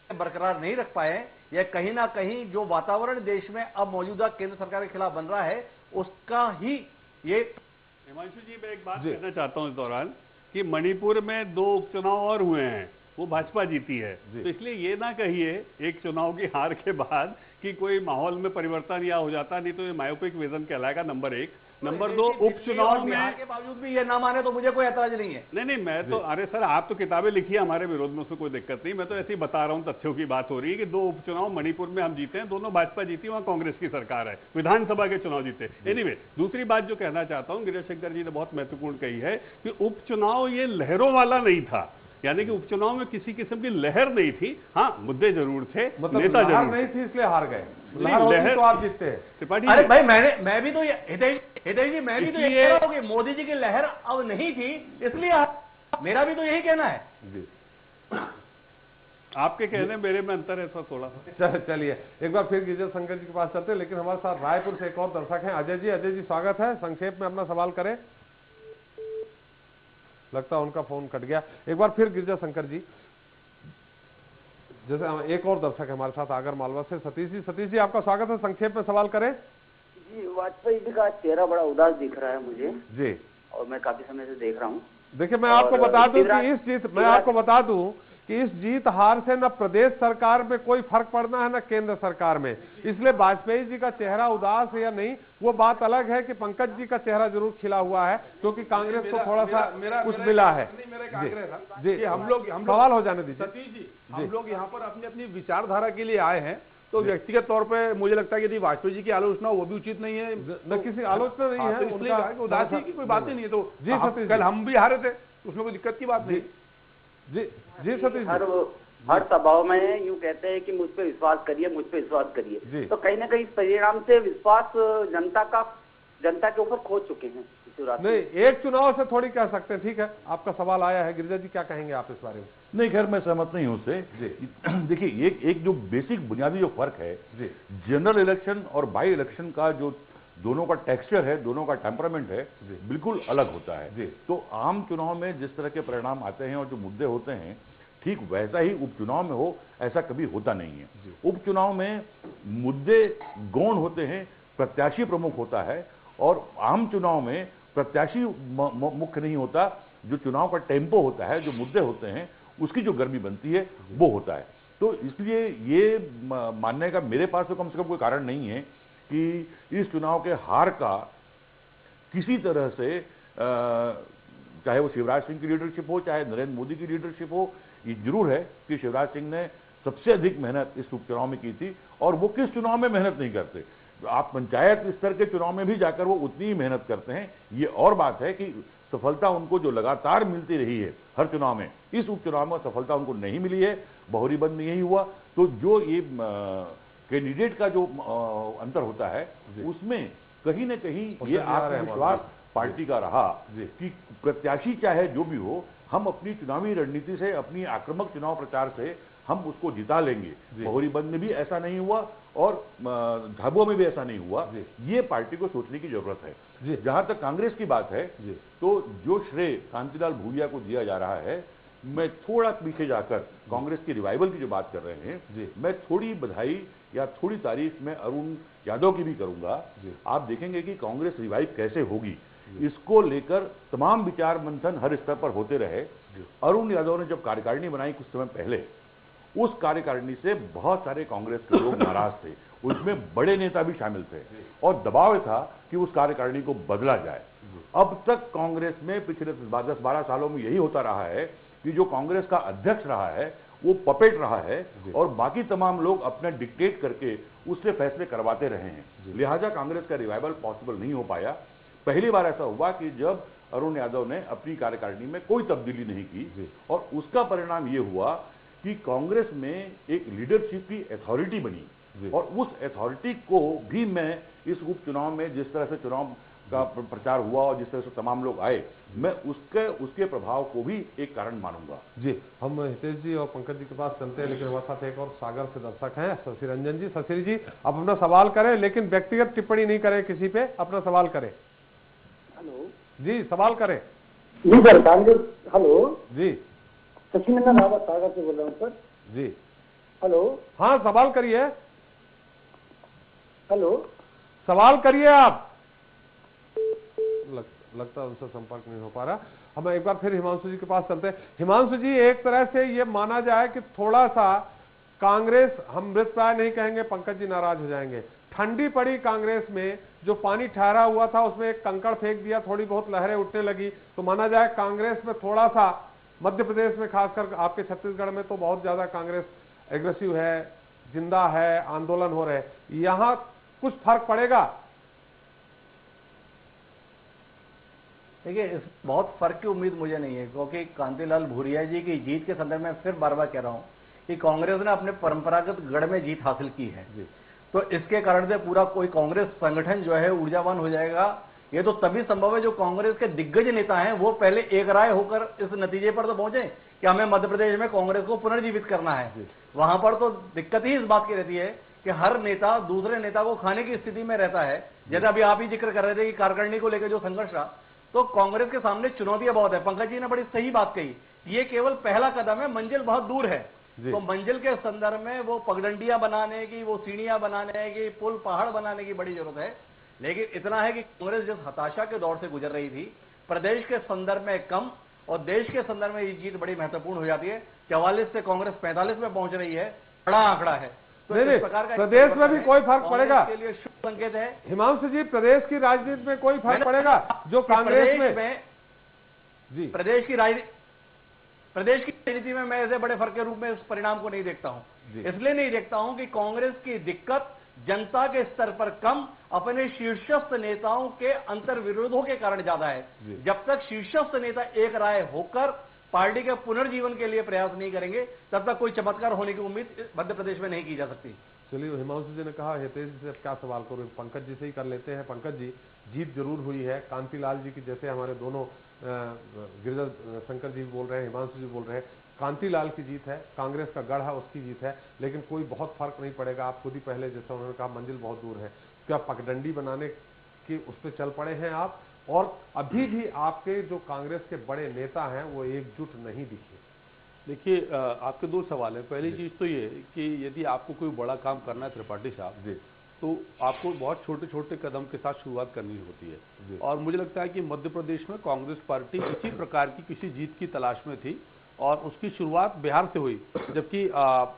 बरकरार नहीं रख पाए। यह कहीं ना कहीं जो वातावरण देश में अब मौजूदा केंद्र सरकार के खिलाफ बन रहा है, उसका ही ये। हिमांशु जी, मैं एक बात कहना चाहता हूं इस दौरान कि मणिपुर में 2 उपचुनाव और हुए हैं, वो भाजपा जीती है। तो इसलिए ये ना कहिए एक चुनाव की हार के बाद कि कोई माहौल में परिवर्तन या हो जाता, नहीं तो ये मायोपिक विजन कहलाएगा। नंबर एक। नंबर दो, उपचुनाव में के बावजूद भी ये ना माने तो मुझे कोई ऐतराज नहीं है। नहीं, मैं तो, अरे सर आप तो किताबें लिखी है हमारे विरोध में, उसमें कोई दिक्कत नहीं। मैं तो ऐसे ही बता रहा हूँ, तथ्यों की बात हो रही है कि 2 उपचुनाव मणिपुर में हम जीते हैं, दोनों भाजपा जीती, वहां कांग्रेस की सरकार है, विधानसभा के चुनाव जीते। एनीवे, दूसरी बात जो कहना चाहता हूँ, गिरीश शंकर जी ने बहुत महत्वपूर्ण कही है कि उपचुनाव ये लहरों वाला नहीं था, यानी कि उपचुनाव में किसी किस्म की लहर नहीं थी। हाँ, मुद्दे जरूर थे, मतलब नेता जरूर नहीं थी इसलिए हार गए। लहर तो आप जीतते हैं। त्रिपाठी अरे भाई मैं भी तो हितेश जी मैं भी तो ये कह रहा हूं कि मोदी जी की लहर अब नहीं थी इसलिए मेरा भी तो यही कहना है जी। आपके कहने मेरे में अंतर है सर थोड़ा सा। चलिए एक बार फिर गिरिजा शंकर जी के पास चलते हैं, लेकिन हमारे साथ रायपुर से एक और दर्शक हैं, अजय जी स्वागत है। संक्षेप में अपना सवाल करें। लगता है उनका फोन कट गया। एक बार फिर गिरिजा शंकर जी, जैसे एक और दर्शक है हमारे साथ आगर मालवा से, सतीश जी आपका स्वागत है। संक्षेप में सवाल करें। जी, वाजपेयी जी का चेहरा बड़ा उदास दिख रहा है मुझे जी, और मैं काफी समय से देख रहा हूँ। देखिए मैं आपको बता दूं कि इस जीत हार से न प्रदेश सरकार में कोई फर्क पड़ना है न केंद्र सरकार में, इसलिए वाजपेयी जी का चेहरा उदास है या नहीं वो बात अलग है कि पंकज जी का चेहरा जरूर खिला हुआ है, क्योंकि कांग्रेस को थोड़ा सा कुछ मिला है। जी, हम लोग सवाल हो जाने दीजिए। सतीश जी, हम लोग यहाँ पर अपनी अपनी विचारधारा के लिए आए हैं, तो व्यक्तिगत तौर पे मुझे लगता है कि यदि वाजपेयी जी की आलोचना वो भी उचित नहीं है, न किसी आलोचना नहीं है, तो इसलिए उदासी की कोई बात ही नहीं है। तो जी सतीश, कल हम भी हारे थे, उसमें कोई दिक्कत की बात नहीं। जी सतीश, हर सभाओं में यूं कहते हैं कि मुझ पे विश्वास करिए, तो कहीं ना कहीं इस परिणाम से विश्वास जनता के ऊपर खो चुके हैं। नहीं, एक चुनाव से थोड़ी कह सकते हैं। ठीक है, आपका सवाल आया है, गिरिजा जी क्या कहेंगे आप इस बारे में? नहीं, खैर मैं सहमत नहीं हूं उससे। देखिए एक जो बेसिक बुनियादी जो फर्क है जनरल इलेक्शन और बाई इलेक्शन का, जो दोनों का टेक्सचर है, दोनों का टेम्परामेंट है, बिल्कुल अलग होता है। तो आम चुनाव में जिस तरह के परिणाम आते हैं और जो मुद्दे होते हैं, ठीक वैसा ही उपचुनाव में हो, ऐसा कभी होता नहीं है। उपचुनाव में मुद्दे गौण होते हैं, प्रत्याशी प्रमुख होता है, और आम चुनाव में प्रत्याशी मुख्य नहीं होता, जो चुनाव का टेम्पो होता है, जो मुद्दे होते हैं, उसकी जो गर्मी बनती है वो होता है। तो इसलिए ये मानने का मेरे पास तो कम से कम कोई कारण नहीं है कि इस चुनाव के हार का किसी तरह से चाहे वो शिवराज सिंह की लीडरशिप हो, चाहे नरेंद्र मोदी की लीडरशिप हो, ये जरूर है कि शिवराज सिंह ने सबसे अधिक मेहनत इस उपचुनाव में की थी, और वो किस चुनाव में मेहनत नहीं करते। आप पंचायत स्तर के चुनाव में भी जाकर वो उतनी ही मेहनत करते हैं। ये और बात है कि सफलता उनको जो लगातार मिलती रही है हर चुनाव में, इस उपचुनाव में सफलता उनको नहीं मिली है, बहुरीबंद में यही हुआ। तो जो ये कैंडिडेट का जो अंतर होता है, उसमें कहीं न कहीं ये आत्मविश्वास पार्टी का रहा कि प्रत्याशी चाहे जो भी हो, हम अपनी चुनावी रणनीति से, अपनी आक्रामक चुनाव प्रचार से हम उसको जिता लेंगे। बहुरीबंद में भी ऐसा नहीं हुआ और झाबुआ में भी ऐसा नहीं हुआ। ये पार्टी को सोचने की जरूरत है। जहां तक कांग्रेस की बात है, तो जो श्रेय कांतिलाल भूरिया को दिया जा रहा है, मैं थोड़ा पीछे जाकर कांग्रेस की रिवाइवल की जो बात कर रहे हैं, मैं थोड़ी बधाई या थोड़ी तारीफ में अरुण यादव की भी करूंगा। आप देखेंगे कि कांग्रेस रिवाइव कैसे होगी, इसको लेकर तमाम विचार मंथन हर स्तर पर होते रहे। अरुण यादव ने जब कार्यकारिणी बनाई कुछ समय पहले, उस कार्यकारिणी से बहुत सारे कांग्रेस के लोग नाराज थे, उसमें बड़े नेता भी शामिल थे, और दबाव था कि उस कार्यकारिणी को बदला जाए। अब तक कांग्रेस में पिछले 10-12 सालों में यही होता रहा है कि जो कांग्रेस का अध्यक्ष रहा है वो पपेट रहा है, और बाकी तमाम लोग अपना डिक्टेट करके उससे फैसले करवाते रहे हैं। लिहाजा कांग्रेस का रिवाइवल पॉसिबल नहीं हो पाया। पहली बार ऐसा हुआ कि जब अरुण यादव ने अपनी कार्यकारिणी में कोई तब्दीली नहीं की, और उसका परिणाम ये हुआ कि कांग्रेस में एक लीडरशिप की अथॉरिटी बनी, और उस अथॉरिटी को भी मैं इस उपचुनाव में जिस तरह से चुनाव का प्रचार हुआ और जिस तरह से तमाम लोग आए, मैं उसके प्रभाव को भी एक कारण मानूंगा। जी, हम हितेश जी और पंकज जी के पास चलते हैं, लेकिन हमारे साथ एक और सागर से दर्शक हैं, शशि रंजन जी। शशि जी, आप अपना सवाल करें, लेकिन व्यक्तिगत टिप्पणी नहीं करें किसी पे, अपना सवाल करें। हेलो जी, सवाल करें। जी सर, कांग्रेस। हेलो जी, सचिनंदन रावत सागर से बोल रहा हूँ सर। जी, हेलो। हाँ, सवाल करिए। हेलो, सवाल करिए आप। लगता है उनसे संपर्क नहीं हो पा रहा। हम एक बार फिर हिमांशु जी के पास चलते हैं। हिमांशु जी, एक तरह से ये माना जाए कि थोड़ा सा कांग्रेस, हम मृत प्राय नहीं कहेंगे, पंकज जी नाराज हो जाएंगे, ठंडी पड़ी कांग्रेस में, जो पानी ठहरा हुआ था उसमें एक कंकड़ फेंक दिया, थोड़ी बहुत लहरें उठने लगी, तो माना जाए कांग्रेस में थोड़ा सा, मध्य प्रदेश में खासकर, आपके छत्तीसगढ़ में तो बहुत ज्यादा कांग्रेस एग्रेसिव है, जिंदा है, आंदोलन हो रहे, यहां कुछ फर्क पड़ेगा? देखिए, इस बहुत फर्क की उम्मीद मुझे नहीं है, क्योंकि कांतिलाल भूरिया जी की जीत के संदर्भ में फिर बार बार कह रहा हूं कि कांग्रेस ने अपने परंपरागत गढ़ में जीत हासिल की है, तो इसके कारण से पूरा कोई कांग्रेस संगठन जो है ऊर्जावान हो जाएगा। ये तो तभी संभव है जो कांग्रेस के दिग्गज नेता हैं वो पहले एक राय होकर इस नतीजे पर तो पहुंचे कि हमें मध्य प्रदेश में कांग्रेस को पुनर्जीवित करना है। वहां पर तो दिक्कत ही इस बात की रहती है कि हर नेता दूसरे नेता को खाने की स्थिति में रहता है। जैसे अभी आप ही जिक्र कर रहे थे कि कारकर्णी को लेकर जो संघर्ष रहा, तो कांग्रेस के सामने चुनौतियां बहुत है। पंकज जी ने बड़ी सही बात कही, ये केवल पहला कदम है, मंजिल बहुत दूर है। तो मंजिल के संदर्भ में वो पगडंडियां बनाने की, वो सीढ़ियां बनाने की, पुल पहाड़ बनाने की बड़ी जरूरत है। लेकिन इतना है कि कांग्रेस जिस हताशा के दौर से गुजर रही थी, प्रदेश के संदर्भ में कम और देश के संदर्भ में ये जीत बड़ी महत्वपूर्ण हो जाती है। 44 से कांग्रेस 45 में पहुंच रही है, बड़ा आंकड़ा है। तो इस प्रकार का प्रदेश में भी कोई फर्क पड़ेगा के लिए शुभ संकेत है। हिमांशु जी, प्रदेश की राजनीति में कोई फर्क पड़ेगा जो कांग्रेस में जी प्रदेश की राजनीति में मैं ऐसे बड़े फर्क के रूप में इस परिणाम को नहीं देखता हूं। इसलिए नहीं देखता हूं कि कांग्रेस की दिक्कत जनता के स्तर पर कम, अपने शीर्षस्थ नेताओं के अंतर विरोधों के कारण ज्यादा है। जब तक शीर्षस्थ नेता एक राय होकर पार्टी के पुनर्जीवन के लिए प्रयास नहीं करेंगे, तब तक कोई चमत्कार होने की उम्मीद मध्य प्रदेश में नहीं की जा सकती। चलिए, हिमांशु जी ने कहा, हितेश जी से क्या सवाल करूं, पंकज जी से ही कर लेते हैं। पंकज जी, जीत जरूर हुई है, कांतिलाल जी की, जैसे हमारे दोनों गिरिजा शंकर जी बोल रहे हैं, हिमांशु जी बोल रहे हैं, कांतिलाल की जीत है, कांग्रेस का गढ़ है उसकी जीत है, लेकिन कोई बहुत फर्क नहीं पड़ेगा। आप खुद ही पहले, जैसा उन्होंने कहा, मंजिल बहुत दूर है। क्या पगडंडी बनाने की उस पर चल पड़े हैं आप? और अभी भी आपके जो कांग्रेस के बड़े नेता हैं वो एकजुट नहीं दिखे। देखिए, आपके दो सवाल है। पहली चीज तो ये कि यदि आपको कोई बड़ा काम करना है त्रिपाठी साहब जी, तो आपको बहुत छोटे छोटे कदम के साथ शुरुआत करनी होती है। और मुझे लगता है कि मध्य प्रदेश में कांग्रेस पार्टी इसी प्रकार की किसी जीत की तलाश में थी और उसकी शुरुआत बिहार से हुई, जबकि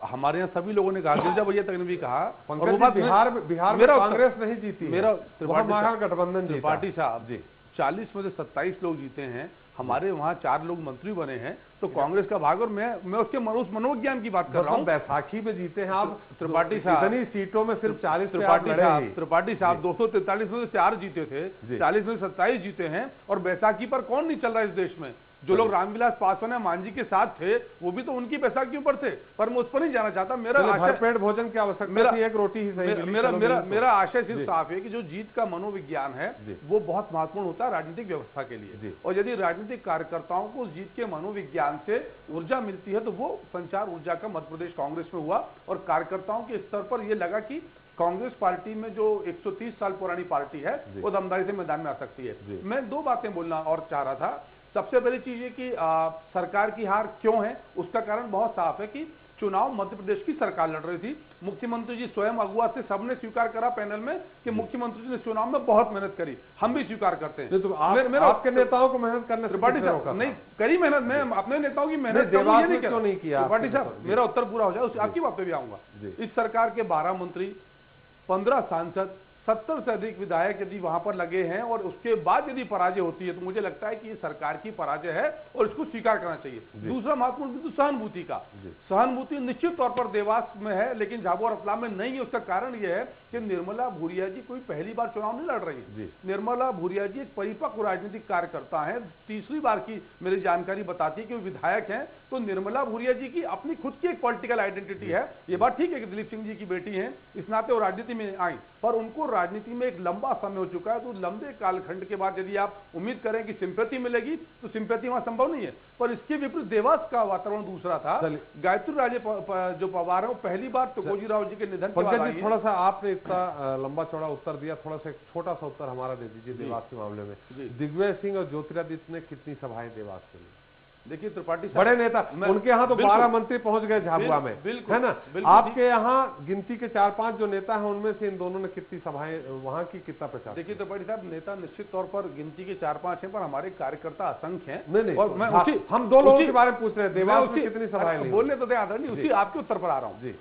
हमारे यहाँ सभी लोगों ने कहा, गिरिजा भैया तक ने भी कहा, बिहार में कांग्रेस नहीं जीती, मेरा महागठबंधन त्रिपाठी साहब जी 40 में से 27 लोग जीते हैं, हमारे वहाँ 4 लोग मंत्री बने हैं, तो कांग्रेस का भाग। और मैं उसके उस मनोविज्ञान की बात कर रहा हूँ। बैसाखी में जीते हैं आप त्रिपाठी साहब, इतनी सीटों में सिर्फ 40 त्रिपाठी साहब 243 में से 4 जीते थे, 40 में 27 जीते हैं। और बैसाखी पर कौन नहीं चल रहा है इस देश में? जो लोग रामविलास पासवान या मांझी के साथ थे वो भी तो उनकी बैसाखी ऊपर थे, पर मैं उस पर नहीं जाना चाहता। मेरा भरपेट भोजन की आवश्यकता थी, एक रोटी ही सही। मेरा आशय सिर्फ साफ है कि जो जीत का मनोविज्ञान है वो बहुत महत्वपूर्ण होता है राजनीतिक व्यवस्था के लिए। और यदि राजनीतिक कार्यकर्ताओं को जीत के मनोविज्ञान से ऊर्जा मिलती है तो वो संचार ऊर्जा का मध्य प्रदेश कांग्रेस में हुआ। और कार्यकर्ताओं के स्तर पर यह लगा कि कांग्रेस पार्टी में जो 130 साल पुरानी पार्टी है वो दमदारी से मैदान में आ सकती है। मैं 2 बातें बोलना और चाह रहा था। सबसे पहली चीज ये कि सरकार की हार क्यों है, उसका कारण बहुत साफ है कि चुनाव मध्य प्रदेश की सरकार लड़ रही थी। मुख्यमंत्री जी स्वयं अगुआ से सबने स्वीकार करा पैनल में कि मुख्यमंत्री जी ने चुनाव में बहुत मेहनत करी, हम भी स्वीकार करते हैं। तो आपके नेताओं को मेहनत करने त्रिपाठी साहब नहीं करी मेहनत, मैं अपने नेताओं की मेहनत क्यों नहीं किया? त्रिपाठी साहब, मेरा उत्तर पूरा हो जाए, आपकी बात पे भी आऊंगा। इस सरकार के 12 मंत्री, 15 सांसद, 70 से अधिक विधायक यदि वहां पर लगे हैं और उसके बाद यदि पराजय होती है तो मुझे लगता है कि ये सरकार की पराजय है और इसको स्वीकार करना चाहिए। दूसरा महत्वपूर्ण बिंदु सहानुभूति का। सहानुभूति निश्चित तौर पर देवास में है लेकिन झाबुआ और रतलाम में नहीं है। उसका कारण यह है कि निर्मला भूरिया जी कोई पहली बार चुनाव नहीं लड़ रही है। निर्मला भूरिया जी एक परिपक्व राजनीतिक कार्यकर्ता है, तीसरी बार की मेरी जानकारी बताती है कि वो विधायक हैं। तो निर्मला भूरिया जी की अपनी खुद की एक पॉलिटिकल आइडेंटिटी है। ये बात ठीक है कि दिलीप सिंह जी की बेटी है, इस नाते वो राजनीति में आई, पर उनको राजनीति में एक लंबा समय हो चुका है। तो लंबे कालखंड के बाद यदि आप उम्मीद करें कि सिंपैथी मिलेगी तो सिंपैथी वहां संभव नहीं है। पर इसके विपरीत देवास का वातावरण दूसरा था। गायत्री राजे जो पवार है वो पहली बार तुकोजी राव जी के निधन के बाद आई। थोड़ा सा आपने इतना लंबा चौड़ा उत्तर दिया, थोड़ा सा एक छोटा सा उत्तर हमारा दे दीजिए देवास के मामले में। दिग्विजय सिंह और ज्योतिरादित्य ने कितनी सभाएं देवास के लिए? देखिए त्रिपाठी साहब, बड़े नेता, उनके यहाँ तो 12 मंत्री पहुंच गए झाबुआ में, है ना। आपके यहाँ गिनती के 4-5 जो नेता हैं, उनमें से इन दोनों ने कितनी सभाएं वहां की, कितना प्रचार? देखिए त्रिपाठी साहब, नेता निश्चित तौर पर गिनती के 4-5 हैं, पर हमारे कार्यकर्ता असंख्य हैं। नहीं, और मैं हम 2 लोगों के बारे में पूछ रहे हैं, देवास में कितनी सभाएं? बोलने तो दे आदरणीय, उसी आपके उत्तर पर आ रहा हूँ जी।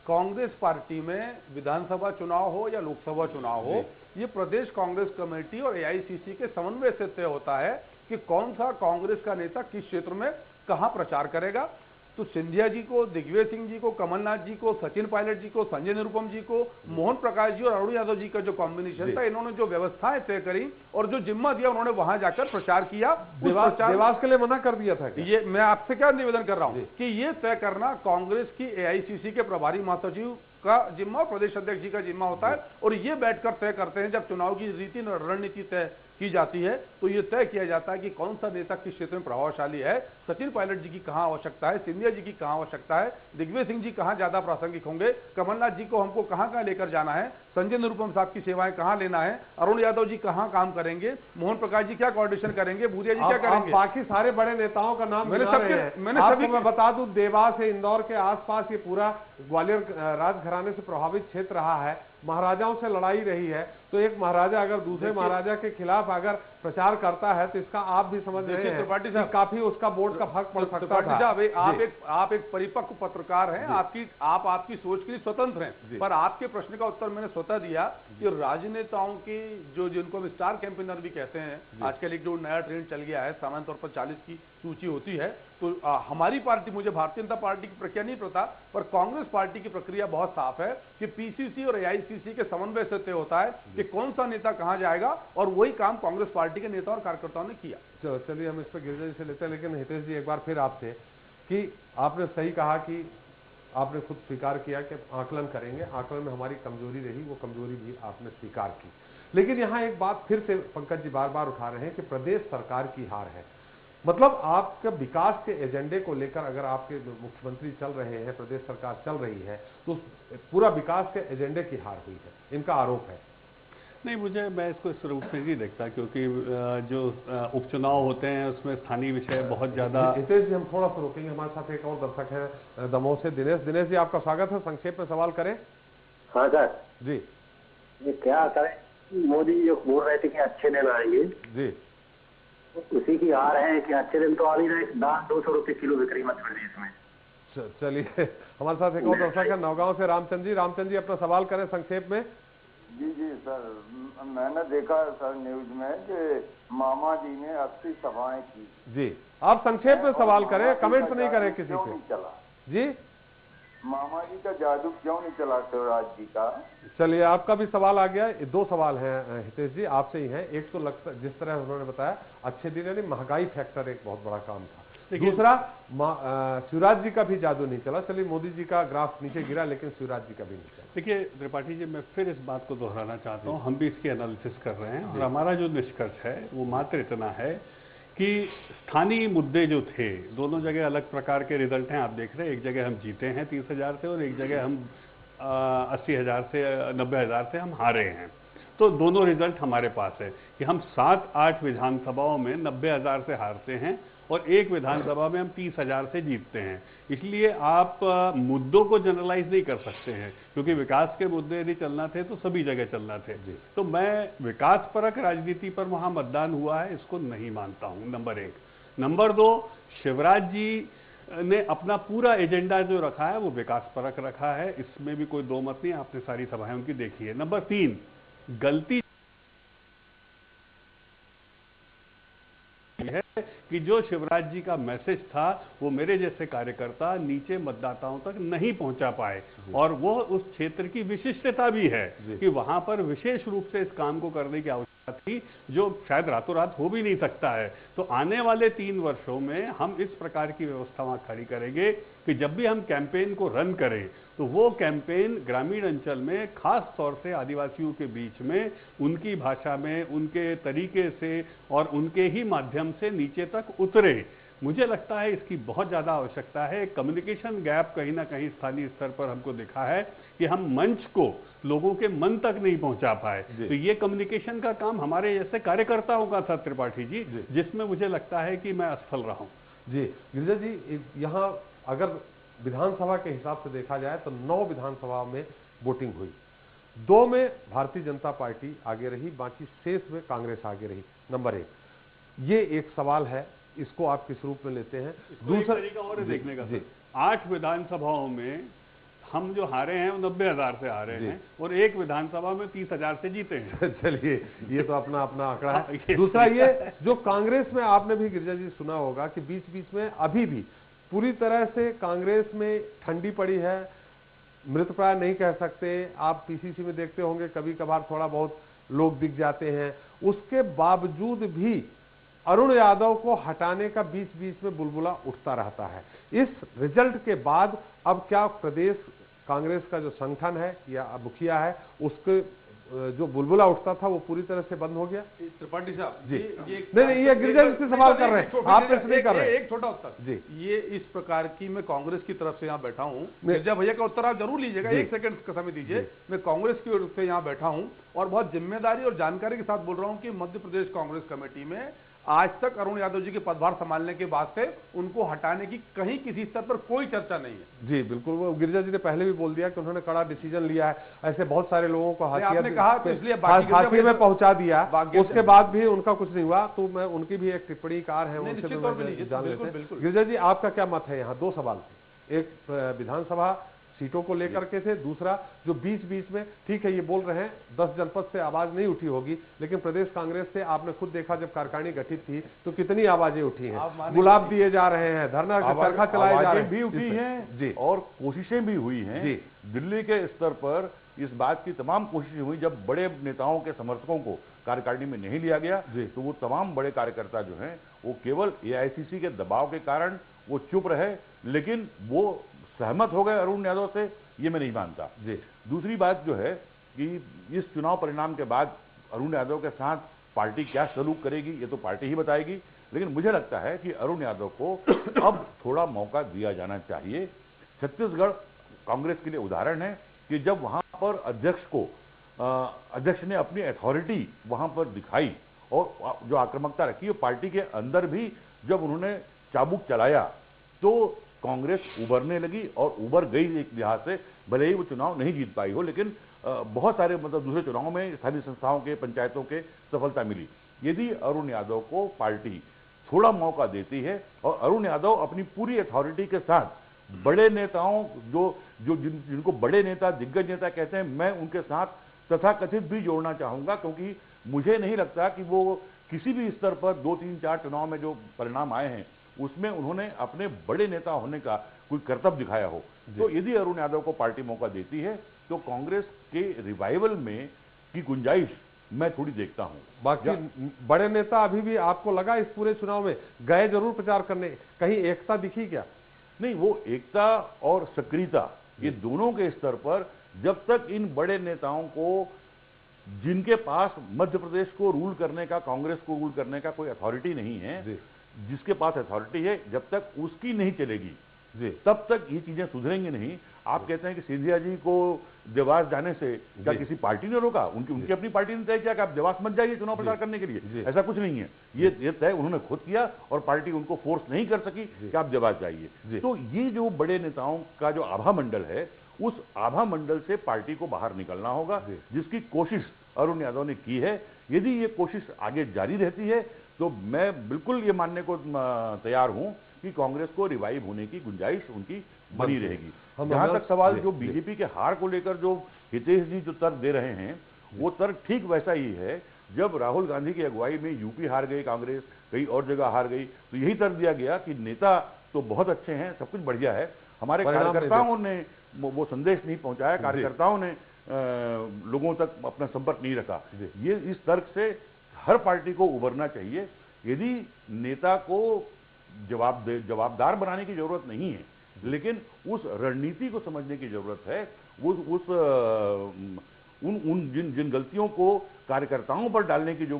कांग्रेस पार्टी में विधानसभा चुनाव हो या लोकसभा चुनाव हो, ये प्रदेश कांग्रेस कमेटी और एआईसीसी के समन्वय से तय होता है कि कौन सा कांग्रेस का नेता किस क्षेत्र में कहां प्रचार करेगा। तो सिंधिया जी को, दिग्विजय सिंह जी को, कमलनाथ जी को, सचिन पायलट जी को, संजय निरुपम जी को, मोहन प्रकाश जी और अरुण यादव जी का जो कॉम्बिनेशन था, इन्होंने जो व्यवस्थाएं तय करी और जो जिम्मा दिया, उन्होंने वहां जाकर प्रचार किया। देवास के लिए मना कर दिया था क्या? ये मैं आपसे क्या निवेदन कर रहा हूं कि ये तय करना कांग्रेस की एआईसीसी के प्रभारी महासचिव का जिम्मा, प्रदेश अध्यक्ष जी का जिम्मा होता है, और ये बैठकर तय करते हैं। जब चुनाव की रीति रणनीति तय की जाती है तो ये तय किया जाता है कि कौन सा नेता किस क्षेत्र में प्रभावशाली है, सचिन पायलट जी की कहां आवश्यकता है, सिंधिया जी की कहां आवश्यकता है, दिग्विजय सिंह जी कहां ज्यादा प्रासंगिक होंगे, कमलनाथ जी को हमको कहां लेकर जाना है, संजय निरुपम साहब की सेवाएं कहां लेना है, अरुण यादव जी कहां काम करेंगे, मोहन प्रकाश जी क्या कोऑर्डिनेशन करेंगे, भूरिया जी क्या करेंगे। बाकी सारे बड़े नेताओं का नाम मैं बता दूं, देवास से इंदौर के आसपास ये पूरा ग्वालियर राजघराने से प्रभावित क्षेत्र रहा है, महाराजाओं से लड़ाई रही है। तो एक महाराजा अगर दूसरे महाराजा के खिलाफ अगर प्रचार करता है तो इसका आप भी समझ रहे हैं कि काफी उसका वोट का फर्क पड़ सकता था। आप एक परिपक्व पत्रकार हैं, आपकी सोच के लिए स्वतंत्र हैं, पर आपके प्रश्न का उत्तर मैंने स्वतः दिया कि राजनेताओं की जिनको हम स्टार कैंपेनर भी कहते हैं, आजकल एक जो नया ट्रेंड चल गया है, सामान्य तौर पर 40 की सूची होती है। तो हमारी पार्टी, मुझे भारतीय जनता पार्टी की प्रक्रिया नहीं पता, पर कांग्रेस पार्टी की प्रक्रिया बहुत साफ है कि पीसीसी और एआईसीसी के समन्वय से तय होता है कि कौन सा नेता कहां जाएगा, और वही काम कांग्रेस पार्टी के नेता और कार्यकर्ताओं ने किया। चलिए हम इस पर गिरिजा जी से लेते हैं, लेकिन हितेश जी एक बार फिर आपसे कि आपने सही कहा कि आपने खुद स्वीकार किया कि आकलन करेंगे, आकलन में हमारी कमजोरी रही, वो कमजोरी भी आपने स्वीकार की। लेकिन यहाँ एक बात फिर से पंकज जी बार बार उठा रहे हैं कि प्रदेश सरकार की हार है। मतलब आपके विकास के एजेंडे को लेकर अगर आपके मुख्यमंत्री चल रहे हैं, प्रदेश सरकार चल रही है, तो पूरा विकास के एजेंडे की हार हुई है, इनका आरोप है। नहीं, मैं इसको इस रूप में नहीं देखता, क्योंकि जो उपचुनाव होते हैं उसमें स्थानीय विषय बहुत ज्यादा। हितेश जी हम थोड़ा सा रोकेंगे, हमारे साथ एक और दर्शक है दमोह से, दिनेश जी आपका स्वागत है, संक्षेप में सवाल करें। हाँ सर जी। ये क्या करें, मोदी जी जो बोल रहे थे कि अच्छे दिन आएंगे जी, उसी की हार है कि अच्छे दिन तो आ नहीं रहे। दाल 200 रुपए किलो बिक रही मध्य प्रदेश में। चलिए हमारे साथ एक और दर्शक है नौगांव से, रामचंद्र जी अपना सवाल करें संक्षेप में। जी सर, मैंने देखा सर न्यूज में कि मामा जी ने 80 सभाएं की। जी, आप संक्षेप में सवाल करें, कमेंट नहीं करें किसी से। चला जी, मामा जी का जादू क्यों नहीं चला शिवराज जी का? चलिए आपका भी सवाल आ गया। 2 सवाल हैं हितेश जी, आपसे ही हैं। एक तो लगता जिस तरह उन्होंने बताया अच्छे दिन, यानी महंगाई फैक्टर एक बहुत बड़ा काम था। दूसरा, शिवराज जी का भी जादू नहीं चला। चलिए मोदी जी का ग्राफ नीचे गिरा, लेकिन शिवराज जी का भी नहीं चला। देखिए त्रिपाठी जी, मैं फिर इस बात को दोहराना चाहता हूँ, हम भी इसकी एनालिसिस कर रहे हैं और हमारा जो निष्कर्ष है वो मात्र इतना है कि स्थानीय मुद्दे जो थे, दोनों जगह अलग प्रकार के रिजल्ट हैं। आप देख रहे हैं, एक जगह हम जीते हैं 30,000 से और एक जगह हम 80,000 से 90,000 से हम हारे हैं। तो दोनों रिजल्ट हमारे पास है कि हम 7-8 विधानसभाओं में 90,000 से हारते हैं और एक विधानसभा में हम 30,000 से जीतते हैं। इसलिए आप मुद्दों को जनरलाइज नहीं कर सकते हैं, क्योंकि विकास के मुद्दे यदि चलना थे तो सभी जगह चलना थे। तो मैं विकास परक राजनीति पर वहां मतदान हुआ है इसको नहीं मानता हूं, नंबर 1। नंबर 2, शिवराज जी ने अपना पूरा एजेंडा जो रखा है वो विकास परक रखा है, इसमें भी कोई दो मत नहीं। आपने सारी सभाएं उनकी देखी है। नंबर 3, गलती है कि जो शिवराज जी का मैसेज था वो मेरे जैसे कार्यकर्ता नीचे मतदाताओं तक नहीं पहुंचा पाए, और वो उस क्षेत्र की विशिष्टता भी है कि वहां पर विशेष रूप से इस काम को करने की आवश्यकता थी, जो शायद रातों रात हो भी नहीं सकता है। तो आने वाले 3 वर्षों में हम इस प्रकार की व्यवस्था वहां खड़ी करेंगे कि जब भी हम कैंपेन को रन करें तो वो कैंपेन ग्रामीण अंचल में, खास तौर से आदिवासियों के बीच में, उनकी भाषा में, उनके तरीके से और उनके ही माध्यम से नीचे तक उतरे। मुझे लगता है इसकी बहुत ज्यादा आवश्यकता है। कम्युनिकेशन गैप कहीं ना कहीं स्थानीय स्तर पर हमको दिखा है कि हम मंच को लोगों के मन तक नहीं पहुंचा पाए। तो ये कम्युनिकेशन का काम हमारे जैसे कार्यकर्ताओं का था त्रिपाठी जी, जिसमें मुझे लगता है कि मैं असफल रहा हूं। जी गिरिजा जी, यहाँ अगर विधानसभा के हिसाब से देखा जाए तो 9 विधानसभा में वोटिंग हुई, 2 में भारतीय जनता पार्टी आगे रही, बाकी शेष में कांग्रेस आगे रही। नंबर 1, ये एक सवाल है, इसको आप किस रूप में लेते हैं? दूसरा तरीका और देखने का, 8 विधानसभाओं में हम जो हारे हैं वो 90,000 से हारे हैं और एक विधानसभा में 30,000 से जीते हैं। चलिए, ये तो अपना अपना आंकड़ा है। दूसरा ये जो कांग्रेस में आपने भी गिरिजा जी सुना होगा कि बीच बीच में अभी भी पूरी तरह से कांग्रेस में ठंडी पड़ी है, मृतप्राय नहीं कह सकते। आप पीसीसी में देखते होंगे कभी कभार थोड़ा बहुत लोग दिख जाते हैं, उसके बावजूद भी अरुण यादव को हटाने का बीच बीच में बुलबुला उठता रहता है। इस रिजल्ट के बाद अब क्या प्रदेश कांग्रेस का जो संगठन है या मुखिया है, उसके जो बुलबुला उठता था वो पूरी तरह से बंद हो गया? त्रिपाठी साहब जी, नहीं, ये गिरिजा जी से सवाल कर रहे हैं, आप प्रश्न नहीं कर रहे हैं। एक छोटा उत्तर जी, ये इस प्रकार की, मैं कांग्रेस की तरफ से यहाँ बैठा हूँ, गिरिजा भैया का उत्तर आप जरूर लीजिएगा, 1 सेकंड का समय दीजिए। मैं कांग्रेस की ओर से यहाँ बैठा हूँ और बहुत जिम्मेदारी और जानकारी के साथ बोल रहा हूँ कि मध्य प्रदेश कांग्रेस कमेटी में आज तक अरुण यादव जी के पदभार संभालने के बाद से उनको हटाने की कहीं किसी स्तर पर कोई चर्चा नहीं है। जी बिल्कुल, वो गिरिजा जी ने पहले भी बोल दिया कि उन्होंने कड़ा डिसीजन लिया है। ऐसे बहुत सारे लोगों को आपने कहा तो इसलिए फांसी में पहुंचा दिया, उसके बाद भी उनका कुछ नहीं हुआ, तो मैं उनकी भी एक टिप्पणीकार है, उनसे जान लेते हैं। गिरिजा जी, आपका क्या मत है? यहाँ 2 सवाल, एक विधानसभा सीटों को लेकर के थे, दूसरा जो बीच बीच में, ठीक है ये बोल रहे हैं 10 जनपद से आवाज नहीं उठी होगी, लेकिन प्रदेश कांग्रेस से आपने खुद देखा जब कार्यकारिणी गठित थी तो कितनी आवाजें उठी हैं, गुलाब दिए जा रहे हैं, धरना चरखा चलाए जा रहे हैं, भी उठी हैं जी, और कोशिशें भी हुई हैं जी। दिल्ली के स्तर पर इस बात की तमाम कोशिशें हुई, जब बड़े नेताओं के समर्थकों को कार्यकारिणी में नहीं लिया गया तो वो तमाम बड़े कार्यकर्ता जो हैं वो केवल एआईसीसी के दबाव के कारण वो चुप रहे, लेकिन वो सहमत हो गए अरुण यादव से, ये मैं नहीं मानता जी। दूसरी बात जो है कि इस चुनाव परिणाम के बाद अरुण यादव के साथ पार्टी क्या सलूक करेगी ये तो पार्टी ही बताएगी, लेकिन मुझे लगता है कि अरुण यादव को अब थोड़ा मौका दिया जाना चाहिए। छत्तीसगढ़ कांग्रेस के लिए उदाहरण है कि जब वहां पर अध्यक्ष ने अपनी अथॉरिटी वहां पर दिखाई और जो आक्रामकता रखी, पार्टी के अंदर भी जब उन्होंने चाबुक चलाया तो कांग्रेस उभरने लगी और उभर गई एक लिहाज से। भले ही वो चुनाव नहीं जीत पाई हो, लेकिन बहुत सारे दूसरे चुनावों में स्थानीय संस्थाओं के, पंचायतों के सफलता मिली। यदि अरुण यादव को पार्टी थोड़ा मौका देती है और अरुण यादव अपनी पूरी अथॉरिटी के साथ बड़े नेताओं जिनको बड़े नेता, दिग्गज नेता कहते हैं, मैं उनके साथ तथाकथित भी जोड़ना चाहूंगा, क्योंकि मुझे नहीं लगता कि वो किसी भी स्तर पर 2, 3, 4 चुनाव में जो परिणाम आए हैं उसमें उन्होंने अपने बड़े नेता होने का कोई कर्तव्य दिखाया हो। तो यदि अरुण यादव को पार्टी मौका देती है तो कांग्रेस के रिवाइवल में की गुंजाइश मैं थोड़ी देखता हूं। बाकी बड़े नेता अभी भी आपको लगा इस पूरे चुनाव में गए जरूर प्रचार करने, कहीं एकता दिखी क्या? नहीं, वो एकता और सक्रियता ये दोनों के स्तर पर जब तक इन बड़े नेताओं को, जिनके पास मध्य प्रदेश को रूल करने का, कांग्रेस को रूल करने का कोई अथॉरिटी नहीं है, जिसके पास अथॉरिटी है, जब तक उसकी नहीं चलेगी तब तक ये चीजें सुधरेंगी नहीं। आप कहते हैं कि सिंधिया जी को देवास जाने से क्या किसी पार्टी ने रोका? उनकी अपनी पार्टी ने तय किया कि आप देवास मत जाइए चुनाव प्रचार करने के लिए, ऐसा कुछ नहीं है। ये तय उन्होंने खुद किया और पार्टी उनको फोर्स नहीं कर सकी कि आप देवास जाइए। तो ये जो बड़े नेताओं का जो आभा मंडल है, उस आभा मंडल से पार्टी को बाहर निकलना होगा, जिसकी कोशिश अरुण यादव ने की है। यदि ये कोशिश आगे जारी रहती है तो मैं बिल्कुल ये मानने को तैयार हूं कि कांग्रेस को रिवाइव होने की गुंजाइश उनकी बनी रहेगी। जहां तक सवाल जो बीजेपी के हार को लेकर जो हितेश जी जो तर्क दे रहे हैं, वो तर्क ठीक वैसा ही है। जब राहुल गांधी की अगुवाई में यूपी हार गई कांग्रेस, कई और जगह हार गई, तो यही तर्क दिया गया कि नेता तो बहुत अच्छे हैं, सब कुछ बढ़िया है, हमारे कार्यकर्ताओं ने वो संदेश नहीं पहुंचाया, कार्यकर्ताओं ने लोगों तक अपना संपर्क नहीं रखा। ये इस तर्क से हर पार्टी को उभरना चाहिए। यदि नेता को जवाबदार बनाने की जरूरत नहीं है, लेकिन उस रणनीति को समझने की जरूरत है। जिन गलतियों को कार्यकर्ताओं पर डालने की जो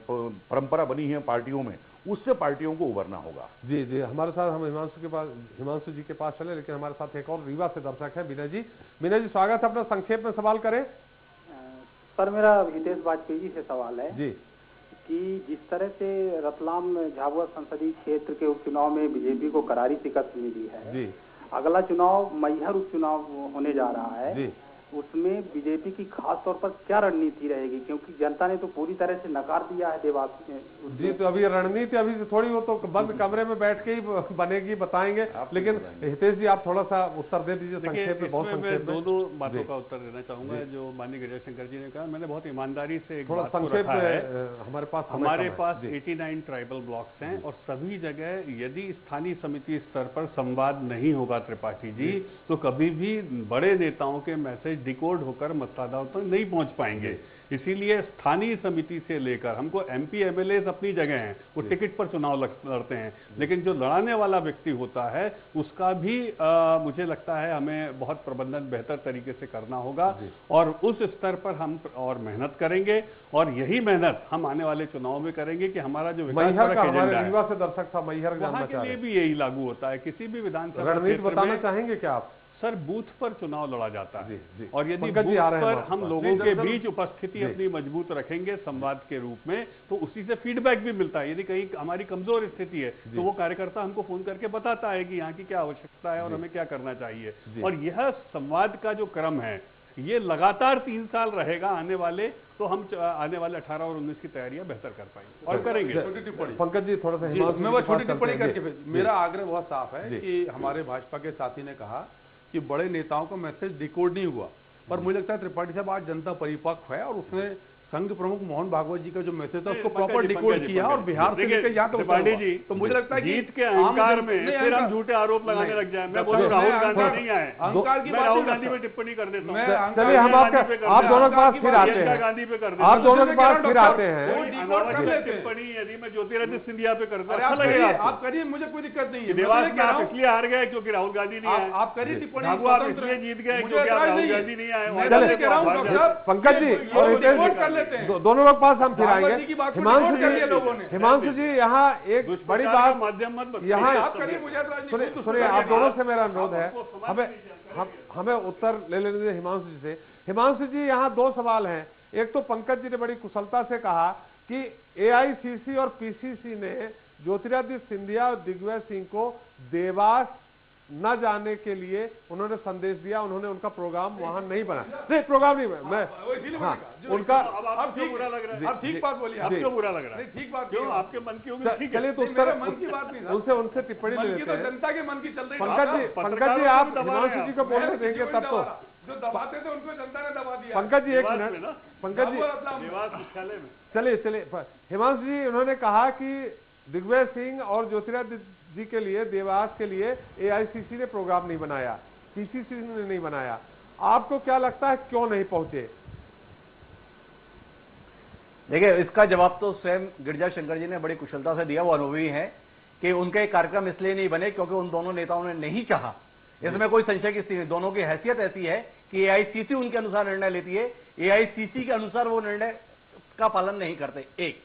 परंपरा बनी है पार्टियों में, उससे पार्टियों को उभरना होगा। जी जी, हमारे साथ हम हिमांशु जी के पास चले, लेकिन हमारे साथ एक और रीवा से दर्शक है, विनय जी। विनय जी, स्वागत है, अपना संक्षेप में सवाल करें। सर, मेरा हितेश वाजपेयी जी से सवाल है जी। कि जिस तरह से रतलाम झाबुआ संसदीय क्षेत्र के उपचुनाव में बीजेपी को करारी शिकस्त मिली है, अगला चुनाव मैहर उपचुनाव होने जा रहा है, उसमें बीजेपी की खास तौर पर क्या रणनीति रहेगी? क्योंकि जनता ने तो पूरी तरह से नकार दिया है देवास में। जी, तो अभी रणनीति अभी थोड़ी, वो तो बंद कमरे में बैठ के ही बनेगी, बताएंगे। लेकिन हितेश जी आप थोड़ा सा उत्तर दे दीजिए संक्षेप में, बहुत संक्षेप में। दो बातों का उत्तर देना चाहूंगा जो माननीय गिरिजाशंकर जी ने कहा। मैंने बहुत ईमानदारी से एक थोड़ा संक्षेप में, हमारे पास 89 ट्राइबल ब्लॉक्स हैं और सभी जगह यदि स्थानीय समिति स्तर पर संवाद नहीं होगा त्रिपाठी जी, तो कभी भी बड़े नेताओं के मैसेज डिकोड होकर मतदाताओं तक नहीं पहुंच पाएंगे। इसीलिए स्थानीय समिति से लेकर हमको एमपी एमएलए अपनी जगह हैं, वो टिकट पर चुनाव लड़ते हैं, लेकिन जो लड़ाने वाला व्यक्ति होता है उसका भी मुझे लगता है हमें बहुत प्रबंधन बेहतर तरीके से करना होगा और उस स्तर पर हम और मेहनत करेंगे और यही मेहनत हम आने वाले चुनाव में करेंगे कि हमारा जो विकास रीवा से दर्शक था मैहर वहां के लिए भी यही लागू होता है। किसी भी विधानसभा रणनीति बताना चाहेंगे क्या आप? सर, बूथ पर चुनाव लड़ा जाता है और यदि बूथ पर हम लोगों के बीच उपस्थिति अपनी मजबूत रखेंगे संवाद के रूप में, तो उसी से फीडबैक भी मिलता है। यदि कहीं हमारी कमजोर स्थिति है तो वो कार्यकर्ता हमको फोन करके बताता है कि यहाँ की क्या आवश्यकता है और हमें क्या करना चाहिए। और यह संवाद का जो क्रम है ये लगातार 3 साल रहेगा आने वाले, तो हम आने वाले 18 और 19 की तैयारियां बेहतर कर पाएंगे और करेंगे। पंकज जी थोड़ा सा मैं वो छोटी टिप्पणी करके, मेरा आग्रह बहुत साफ है कि हमारे भाजपा के साथी ने कहा कि बड़े नेताओं का मैसेज डिकोड नहीं हुआ, पर मुझे लगता है त्रिपाठी साहब आज जनता परिपक्व है और उसने संघ प्रमुख मोहन भागवत जी का जो मैसेज था उसको प्रॉपर डिकोड किया और बिहार से लेकर यहाँ तक जी, तो मुझे लगता है कि जीत के अहंकार में फिर हम झूठे आरोप लगाने लग जाए। मैं बोलूं राहुल गांधी नहीं आए, अहंकार की राहुल गांधी पे टिप्पणी कर देता हूँ। चलिए हम आप दोनों के पास फिर आते हैं, गांधी पे कर देता आप दोनों के पास फिर आते हैं। टिप्पणी यदि मैं ज्योतिरादित्य सिंधिया पे करता अच्छा लगेगा? आप करिए, मुझे कोई दिक्कत नहीं है। देवास में आप इसलिए हार गए क्योंकि राहुल गांधी नहीं आए। आप करिए टिप्पणी, आप इसलिए जीत गए क्योंकि राहुल गांधी नहीं आए। पंकज जी और दोनों लोग पास हम फिर आएंगे। हिमांशु जी यहाँ एक बड़ी बात, यहाँ सुनिए, आप दोनों से मेरा अनुरोध है, हमें उत्तर ले लेने दीजिए हिमांशु जी से। हिमांशु जी यहाँ 2 सवाल हैं। एक तो पंकज जी ने बड़ी कुशलता से कहा कि एआईसीसी और पीसीसी ने ज्योतिरादित्य सिंधिया और दिग्विजय सिंह को देवास न जाने के लिए उन्होंने संदेश दिया, उन्होंने उनका प्रोग्राम वहां नहीं बनाया। नहीं, प्रोग्राम नहीं बना, मैं हाँ उनका अब क्यों बुरा लग रहा है? आप ठीक बात बोलिए, अब क्यों बुरा लग रहा है? ठीक बात क्यों आपके मन की होगी? ठीक है, चलिए तो उत्तर मन की बात नहीं, उनसे टिप्पणी ले लेते हैं। जनता के मन की चल रही। पंकज जी आप हिमांशु जी को बोलने देंगे तब तो जो दबाते थे उनको जनता ने दबा दिया। पंकज जी एक मिनट, पंकज जी चलिए हिमांशु जी, उन्होंने कहा कि दिग्विजय सिंह और ज्योतिरादित्य जी के लिए देवास के लिए एआईसीसी ने प्रोग्राम नहीं बनाया, पीसीसी ने नहीं बनाया। आपको क्या लगता है क्यों नहीं पहुंचे? देखिए, इसका जवाब तो स्वयं गिरिजाशंकर जी ने बड़ी कुशलता से दिया। वो अनुभवी हैं कि उनके कार्यक्रम इसलिए नहीं बने क्योंकि उन दोनों नेताओं ने नहीं चाहा। इसमें कोई संशय की स्थिति नहीं। दोनों की हैसियत ऐसी है कि एआईसीसी उनके अनुसार निर्णय लेती है, एआईसीसी के अनुसार वो निर्णय का पालन नहीं करते। एक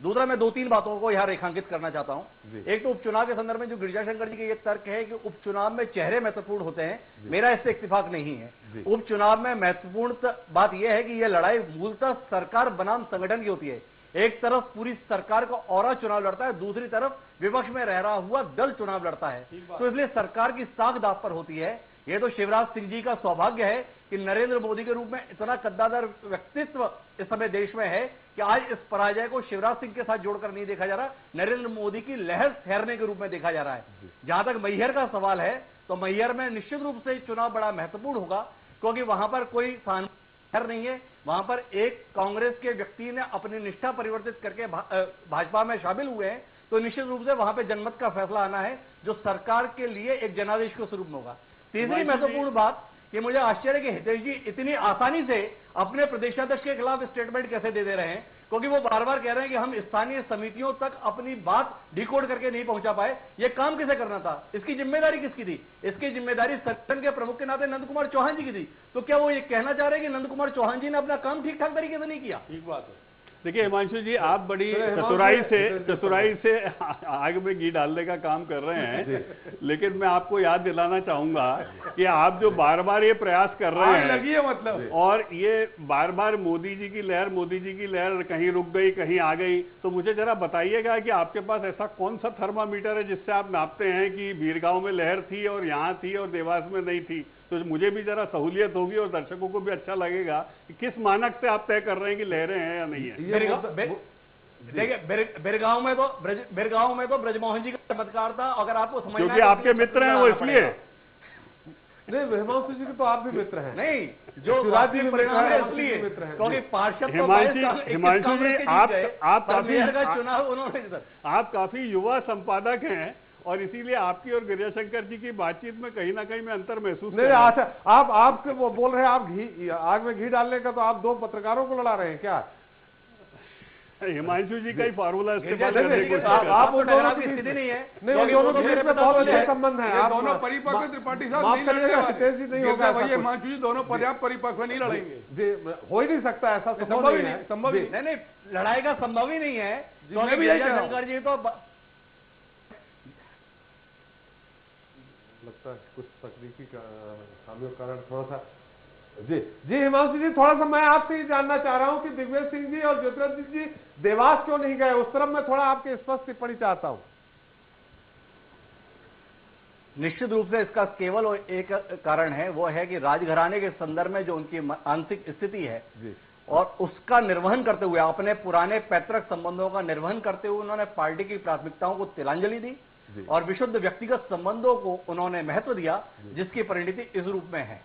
दूसरा, मैं 2-3 बातों को यहां रेखांकित करना चाहता हूं। एक तो उपचुनाव के संदर्भ में जो गिरिजाशंकर जी के ये तर्क है कि उपचुनाव में चेहरे महत्वपूर्ण होते हैं, मेरा इससे इत्तेफाक नहीं है। उपचुनाव में महत्वपूर्ण बात यह है कि यह लड़ाई मूलतः सरकार बनाम संगठन की होती है। एक तरफ पूरी सरकार का औरा चुनाव लड़ता है, दूसरी तरफ विपक्ष में रह रहा हुआ दल चुनाव लड़ता है। तो इसलिए सरकार की साख दाव पर होती है। ये तो शिवराज सिंह जी का सौभाग्य है कि नरेंद्र मोदी के रूप में इतना कद्दावर व्यक्तित्व इस समय देश में है कि आज इस पराजय को शिवराज सिंह के साथ जोड़कर नहीं देखा जा रहा, नरेंद्र मोदी की लहर ठहरने के रूप में देखा जा रहा है। जहां तक मैहर का सवाल है, तो मैहर में निश्चित रूप से चुनाव बड़ा महत्वपूर्ण होगा क्योंकि वहां पर कोई लहर नहीं है। वहां पर एक कांग्रेस के व्यक्ति ने अपनी निष्ठा परिवर्तित करके भाजपा में शामिल हुए हैं, तो निश्चित रूप से वहां पर जनमत का फैसला आना है जो सरकार के लिए एक जनादेश के स्वरूप में होगा। तीसरी महत्वपूर्ण बात, कि मुझे आश्चर्य कि हितेश जी इतनी आसानी से अपने प्रदेशाध्यक्ष के खिलाफ स्टेटमेंट कैसे दे रहे हैं, क्योंकि वो बार बार कह रहे हैं कि हम स्थानीय समितियों तक अपनी बात डिकोड करके नहीं पहुंचा पाए। ये काम किसे करना था? इसकी जिम्मेदारी किसकी थी? इसकी जिम्मेदारी संगठन के प्रमुख के नाते नंद कुमार चौहान जी की थी। तो क्या वो ये कहना चाह रहे हैं कि नंद कुमार चौहान जी ने अपना काम ठीक ठाक तरीके से नहीं किया? ठीक बात है। देखिए हिमांशु जी, आप बड़ी चतुराई से आग में घी डालने का काम कर रहे हैं, लेकिन मैं आपको याद दिलाना चाहूंगा कि आप जो बार बार ये प्रयास कर रहे हैं लगी है मतलब, और ये बार बार मोदी जी की लहर कहीं रुक गई कहीं आ गई, तो मुझे जरा बताइएगा कि आपके पास ऐसा कौन सा थर्मामीटर है जिससे आप नापते हैं कि भीरगांव में लहर थी और यहाँ थी और देवास में नहीं थी? तो मुझे भी जरा सहूलियत होगी और दर्शकों को भी अच्छा लगेगा कि किस मानक से आप तय कर रहे हैं कि लहरें हैं या नहीं है। देखिए बिरगांव में तो ब्रजमोहन जी का चमत्कार था, अगर आपको समझना क्योंकि आपके मित्र हैं वो इसलिए। नहीं, हिमांशु जी के तो आप भी मित्र हैं। नहीं, जो राजनीतिक परिणाम है इसलिए क्योंकि पार्षद हिमांशु जी आप काफी युवा संपादक हैं और इसीलिए आपकी और गिरिजाशंकर जी की बातचीत में कहीं ना कहीं मैं अंतर महसूस नहीं। अच्छा, आप वो बोल रहे हैं आप आग में घी डालने का, तो आप दो पत्रकारों को लड़ा रहे हैं क्या? हिमांशु जी का ही फार्मूला इस्तेमाल करने की आप दोनों की स्थिति नहीं है। नहीं, उन दोनों के बीच में बहुत अच्छे संबंध है। आप दोनों परिपक्व त्रिपाठी साहब नहीं लड़ेगा, हितेश जी नहीं होगा। हिमांशु जी दोनों पर्याप्त परिपक्व नहीं लड़ेंगे, हो ही नहीं सकता, ऐसा संभव नहीं है। संभव नहीं, लड़ाई का संभव ही नहीं है। गिरिजाशंकर जी तो लगता है कुछ तकनीकी खामियों के कारण थोड़ा सा। जी हिमांशु जी, थोड़ा सा मैं आपसे ये जानना चाह रहा हूं कि दिग्विजय सिंह जी और ज्योतिरादित्य जी देवास क्यों नहीं गए? उस तरफ मैं थोड़ा आपके स्पष्ट टिप्पणी चाहता हूं। निश्चित रूप से इसका केवल एक कारण है, वो है कि राजघराने के संदर्भ में जो उनकी आंतरिक स्थिति है और उसका निर्वहन करते हुए, अपने पुराने पैतृक संबंधों का निर्वहन करते हुए उन्होंने पार्टी की प्राथमिकताओं को तिलांजलि दी और विशुद्ध व्यक्तिगत संबंधों को उन्होंने महत्व दिया, जिसकी परिणति इस रूप में है।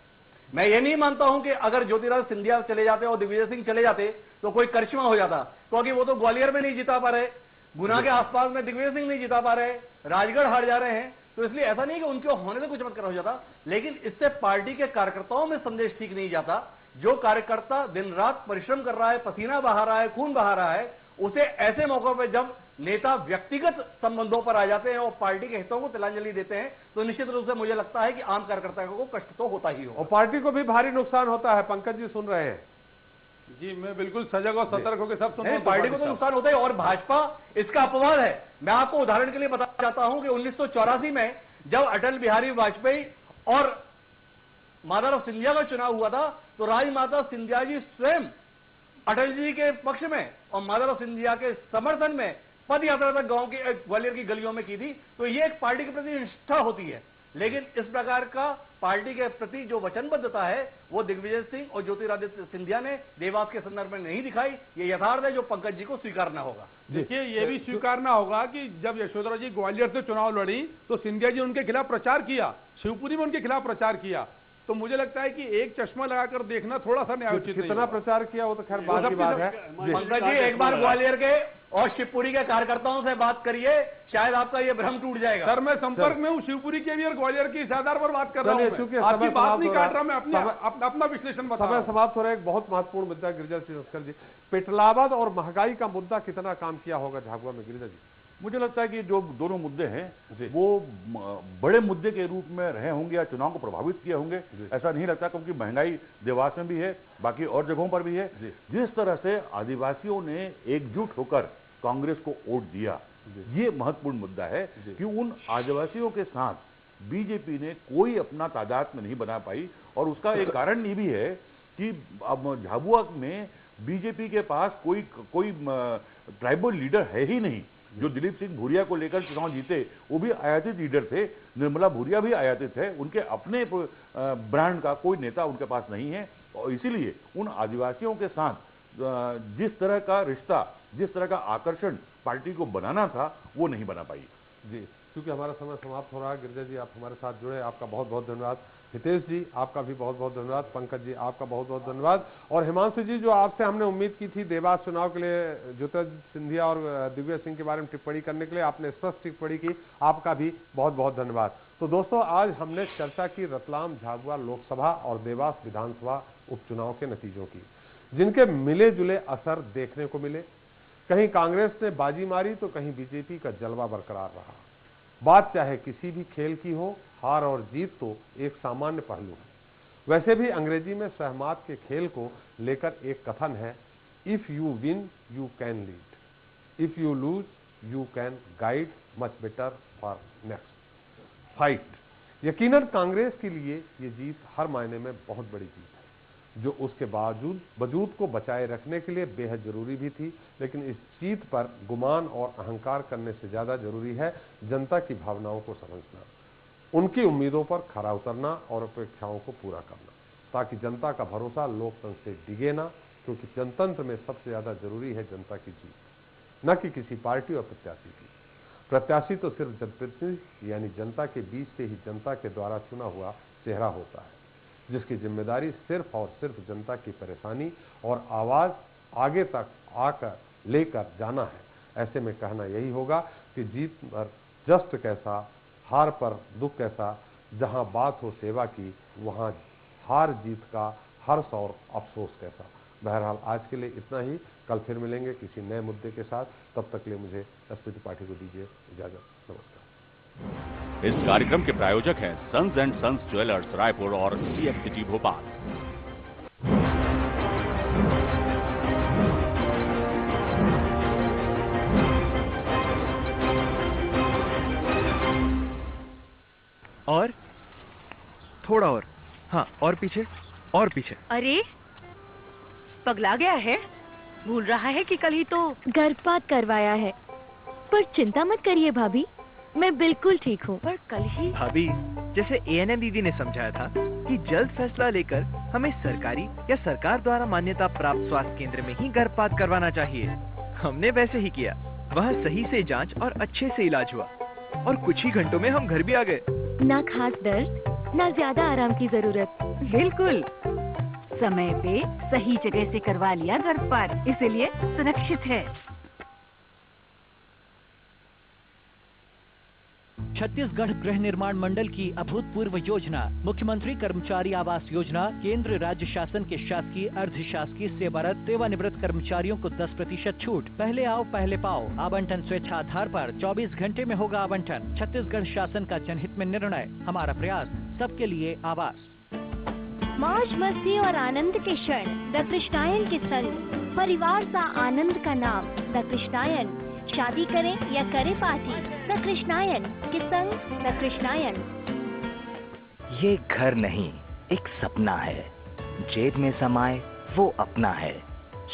मैं ये नहीं मानता हूं कि अगर ज्योतिरादित्य सिंधिया चले जाते और दिग्विजय सिंह चले जाते तो कोई करिश्मा हो जाता, क्योंकि वो तो ग्वालियर में नहीं जिता पा रहे, गुना के आसपास में दिग्विजय सिंह नहीं जिता पा रहे, राजगढ़ हार जा रहे हैं। तो इसलिए ऐसा नहीं कि उनके होने से कुछ चमत्कार हो जाता, लेकिन इससे पार्टी के कार्यकर्ताओं में संदेश ठीक नहीं जाता। जो कार्यकर्ता दिन रात परिश्रम कर रहा है, पसीना बहा रहा है, खून बहा रहा है, उसे ऐसे मौकों पर जब नेता व्यक्तिगत संबंधों पर आ जाते हैं और पार्टी के हितों को तिलांजलि देते हैं, तो निश्चित रूप से मुझे लगता है कि आम कार्यकर्ता को कष्ट तो होता ही हो और पार्टी को भी भारी नुकसान होता है। पंकज जी सुन रहे हैं? जी, मैं बिल्कुल सजग और सतर्क होकर सब सुन रहा हूं। पार्टी को तो नुकसान होता है और भाजपा इसका अपवाद है। मैं आपको उदाहरण के लिए बताना चाहता हूं कि 1984 में जब अटल बिहारी वाजपेयी और माधवराव सिंधिया का चुनाव हुआ था, तो राजमाता सिंधिया जी स्वयं अटल जी के पक्ष में और माधवराव सिंधिया के समर्थन में पद यात्रा तक गांव की ग्वालियर की गलियों में की थी। तो ये एक पार्टी के प्रति निष्ठा होती है, लेकिन इस प्रकार का पार्टी के प्रति जो वचनबद्धता है वो दिग्विजय सिंह और ज्योतिरादित्य सिंधिया ने देवास के संदर्भ में नहीं दिखाई। ये यथार्थ है जो पंकज जी को स्वीकारना होगा। देखिए, ये भी स्वीकारना होगा कि जब यशोधरा जी ग्वालियर से चुनाव लड़ी तो सिंधिया जी उनके खिलाफ प्रचार किया, शिवपुरी में उनके खिलाफ प्रचार किया। तो मुझे लगता है कि एक चश्मा लगाकर देखना थोड़ा सा न्यायोचित नहीं। कितना प्रचार किया वो तो खैर बात की बात है। पंकज जी, एक बार ग्वालियर के और शिवपुरी के कार्यकर्ताओं से बात करिए, शायद आपका ये भ्रम टूट जाएगा। सर, मैं संपर्क में हूँ शिवपुरी के भी और ग्वालियर की, इस आधार पर बात कर रहा हूँ। आपकी बात नहीं काट रहा, मैं अपना विश्लेषण बता रहा हूं। समाप्त हो रहा है। एक बहुत महत्वपूर्ण मुद्दा गिरिजा जी, पेटलाबाद और महंगाई का मुद्दा कितना काम किया होगा झाबुआ में? गिरिजा जी, मुझे लगता है कि जो दोनों मुद्दे हैं वो बड़े मुद्दे के रूप में रहे होंगे या चुनाव को प्रभावित किए होंगे, ऐसा नहीं लगता, क्योंकि महंगाई देवास में भी है, बाकी और जगहों पर भी है। जिस तरह से आदिवासियों ने एकजुट होकर कांग्रेस को वोट दिया, ये महत्वपूर्ण मुद्दा है कि उन आदिवासियों के साथ बीजेपी ने कोई अपना तादाद में नहीं बना पाई। और उसका एक कारण ये भी है कि अब झाबुआ में बीजेपी के पास कोई ट्राइबल लीडर है ही नहीं। जो दिलीप सिंह भूरिया को लेकर चुनाव जीते वो भी आयातित लीडर थे, निर्मला भूरिया भी आयातित है, उनके अपने ब्रांड का कोई नेता उनके पास नहीं है। और इसीलिए उन आदिवासियों के साथ जिस तरह का रिश्ता, जिस तरह का आकर्षण पार्टी को बनाना था वो नहीं बना पाई। जी, क्योंकि हमारा समय समाप्त हो रहा है। गिरिजा जी, आप हमारे साथ जुड़े, आपका बहुत बहुत धन्यवाद। हितेश जी, आपका भी बहुत बहुत धन्यवाद। पंकज जी, आपका बहुत बहुत धन्यवाद। और हिमांशु जी, जो आपसे हमने उम्मीद की थी देवास चुनाव के लिए ज्योतिरादित्य सिंधिया और दिग्विजय सिंह के बारे में टिप्पणी करने के लिए, आपने स्पष्ट टिप्पणी की, आपका भी बहुत बहुत धन्यवाद। तो दोस्तों, आज हमने चर्चा की रतलाम झाबुआ लोकसभा और देवास विधानसभा उपचुनाव के नतीजों की, जिनके मिले जुले असर देखने को मिले। कहीं कांग्रेस ने बाजी मारी तो कहीं बीजेपी का जलवा बरकरार रहा। बात चाहे किसी भी खेल की हो, हार और जीत तो एक सामान्य पहलू है। वैसे भी अंग्रेजी में सहमत के खेल को लेकर एक कथन है, if you win you can lead, if you lose you can guide much better for next fight. यकीनन कांग्रेस के लिए ये जीत हर मायने में बहुत बड़ी जीत है, जो उसके वजूद को बचाए रखने के लिए बेहद जरूरी भी थी। लेकिन इस जीत पर गुमान और अहंकार करने से ज्यादा जरूरी है जनता की भावनाओं को समझना, उनकी उम्मीदों पर खरा उतरना और अपेक्षाओं को पूरा करना, ताकि जनता का भरोसा लोकतंत्र से डिगे ना, क्योंकि जनतंत्र में सबसे ज्यादा जरूरी है जनता की जीत, न कि किसी पार्टी और प्रत्याशी की। प्रत्याशी तो सिर्फ जनप्रतिनिधि यानी जनता के बीच से ही जनता के द्वारा चुना हुआ चेहरा होता है, जिसकी जिम्मेदारी सिर्फ और सिर्फ जनता की परेशानी और आवाज आगे तक आकर लेकर जाना है। ऐसे में कहना यही होगा कि जीत पर जश्न कैसा, हार पर दुख कैसा। जहां बात हो सेवा की, वहां हार जीत का हर्ष और अफसोस कैसा। बहरहाल आज के लिए इतना ही, कल फिर मिलेंगे किसी नए मुद्दे के साथ। तब तक के लिए मुझे एसपी त्रिपाठी को दीजिए इजाजत। नमस्कार। इस कार्यक्रम के प्रायोजक हैं sons and sons jewellers Raipur और CX सिटी भोपाल। और थोड़ा और, हाँ, और पीछे और पीछे। अरे पगला गया है, भूल रहा है कि कल ही तो गर्भपात करवाया है। पर चिंता मत करिए भाभी, मैं बिल्कुल ठीक हूँ। पर कल ही भाभी, जैसे ANM दीदी ने समझाया था कि जल्द फैसला लेकर हमें सरकारी या सरकार द्वारा मान्यता प्राप्त स्वास्थ्य केंद्र में ही गर्भपात करवाना चाहिए। हमने वैसे ही किया, वहाँ सही से जांच और अच्छे से इलाज हुआ और कुछ ही घंटों में हम घर भी आ गए। ना खास दर्द, ना ज्यादा आराम की जरूरत। बिल्कुल समय पे सही जगह से करवा लिया गर्भपात, इसीलिए सुरक्षित है। छत्तीसगढ़ गृह निर्माण मंडल की अभूतपूर्व योजना मुख्यमंत्री कर्मचारी आवास योजना केंद्र राज्य शासन के शासकीय, अर्ध शासकीय, सेवारत, सेवानिवृत्त कर्मचारियों को 10% छूट। पहले आओ पहले पाओ। आवंटन स्वेच्छाधार पर 24 घंटे में होगा आवंटन। छत्तीसगढ़ शासन का जनहित में निर्णय, हमारा प्रयास सबके लिए आवास। मौज मस्ती और आनंद के क्षण द कृष्णायन के संग, परिवार सा आनंद का नाम द कृष्णायन। शादी करें या करें पार्टी, द कृष्णायन के संग द कृष्णायन। ये घर नहीं, एक सपना है, जेब में समाये वो अपना है।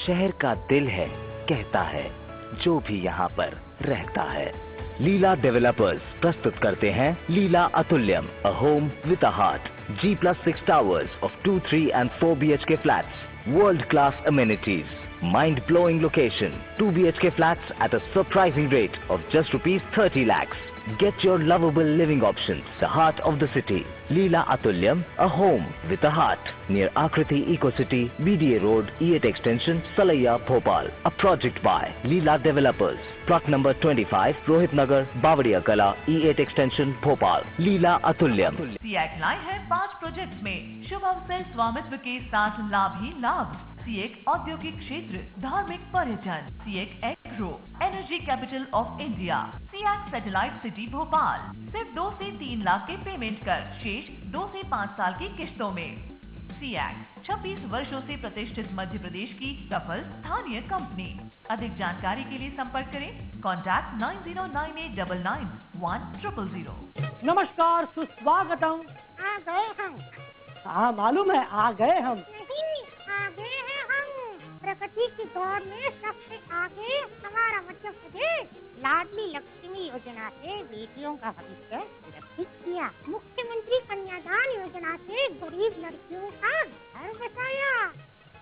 शहर का दिल है, कहता है, जो भी यहाँ पर रहता है। लीला डेवलपर्स प्रस्तुत करते हैं लीला Atulyam, a home with a heart. G+6 towers of 2, 3 and 4 BHK flats. World-class amenities. Mind-blowing location. 2 BHK flats at a surprising rate of just ₹30 lakhs. Get your lovable living options. The heart of the city. Leela Atulyam, a home with a heart. Near Akriti Eco City, BDA Road, E8 Extension, Salaya, Bhopal. A project by Leela Developers. Plot number 25, Rohit Nagar, Bavadia Kala, E8 Extension, Bhopal. Leela Atulyam. CX लाए हैं 5 project में शुभ अवसर स्वामित्व के साथ लाभ ही लाभ। CX औद्योगिक क्षेत्र, धार्मिक पर्यटन, CX agro, energy capital of India, CX satellite city Bhopal. सिर्फ 2 से 3 लाख के पेमेंट कर, शेष 2 से 5 साल की किस्तों में। CX 26 वर्षों से प्रतिष्ठित मध्य प्रदेश की सफल स्थानीय कंपनी। अधिक जानकारी के लिए संपर्क करें, कॉन्टैक्ट 9098991000। नमस्कार, सुस्वागतम। आ गए हम। हाँ मालूम है, आ गए हम। नहीं, आ गए हैं हम। प्रगति की दौड़ में सबसे आगे हमारा मध्य प्रदेश लाडली लक्ष्मी योजना से बेटियों का भविष्य सुरक्षित किया। मुख्यमंत्री कन्यादान योजना से गरीब लड़कियों का घर बसाया।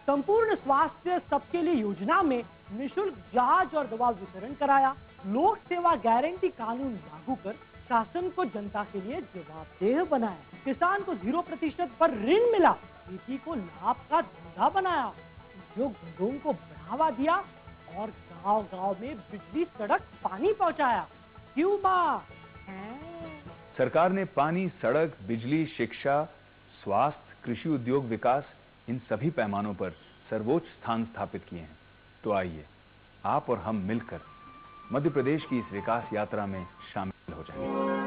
संपूर्ण स्वास्थ्य सबके लिए योजना में निशुल्क जांच और दवा वितरण कराया। लोक सेवा गारंटी कानून लागू कर शासन को जनता के लिए जवाबदेह बनाया। किसान को 0% पर ऋण मिला। खेती को लाभ का धंधा बनाया। उद्योगों को बढ़ावा दिया और गांव-गांव में बिजली, सड़क, पानी पहुंचाया। क्यों माँ? सरकार ने पानी, सड़क, बिजली, शिक्षा, स्वास्थ्य, कृषि, उद्योग विकास इन सभी पैमानों पर सर्वोच्च स्थान स्थापित किए हैं। तो आइए आप और हम मिलकर मध्य प्रदेश की इस विकास यात्रा में शामिल हो जाएं।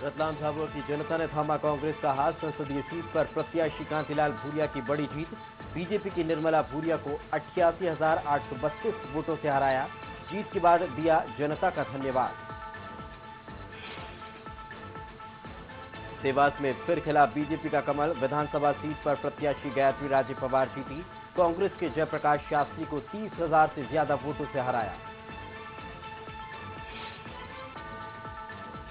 रतलाम झाबुआ की जनता ने थामा कांग्रेस का हाथ। संसदीय सीट पर प्रत्याशी कांतिलाल भूरिया की बड़ी जीत। बीजेपी की निर्मला भूरिया को 88,832 वोटों से हराया। जीत के बाद दिया जनता का धन्यवाद। देवास में फिर खिला बीजेपी का कमल। विधानसभा सीट पर प्रत्याशी गायत्री राजे पवार जीती। कांग्रेस के जयप्रकाश शास्त्री को 30,000 से ज्यादा वोटों से हराया।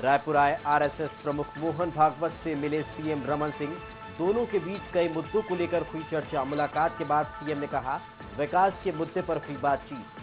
रायपुर आए आरएसएस प्रमुख मोहन भागवत से मिले सीएम रमन सिंह। दोनों के बीच कई मुद्दों को लेकर हुई चर्चा। मुलाकात के बाद सीएम ने कहा, विकास के मुद्दे पर हुई बातचीत।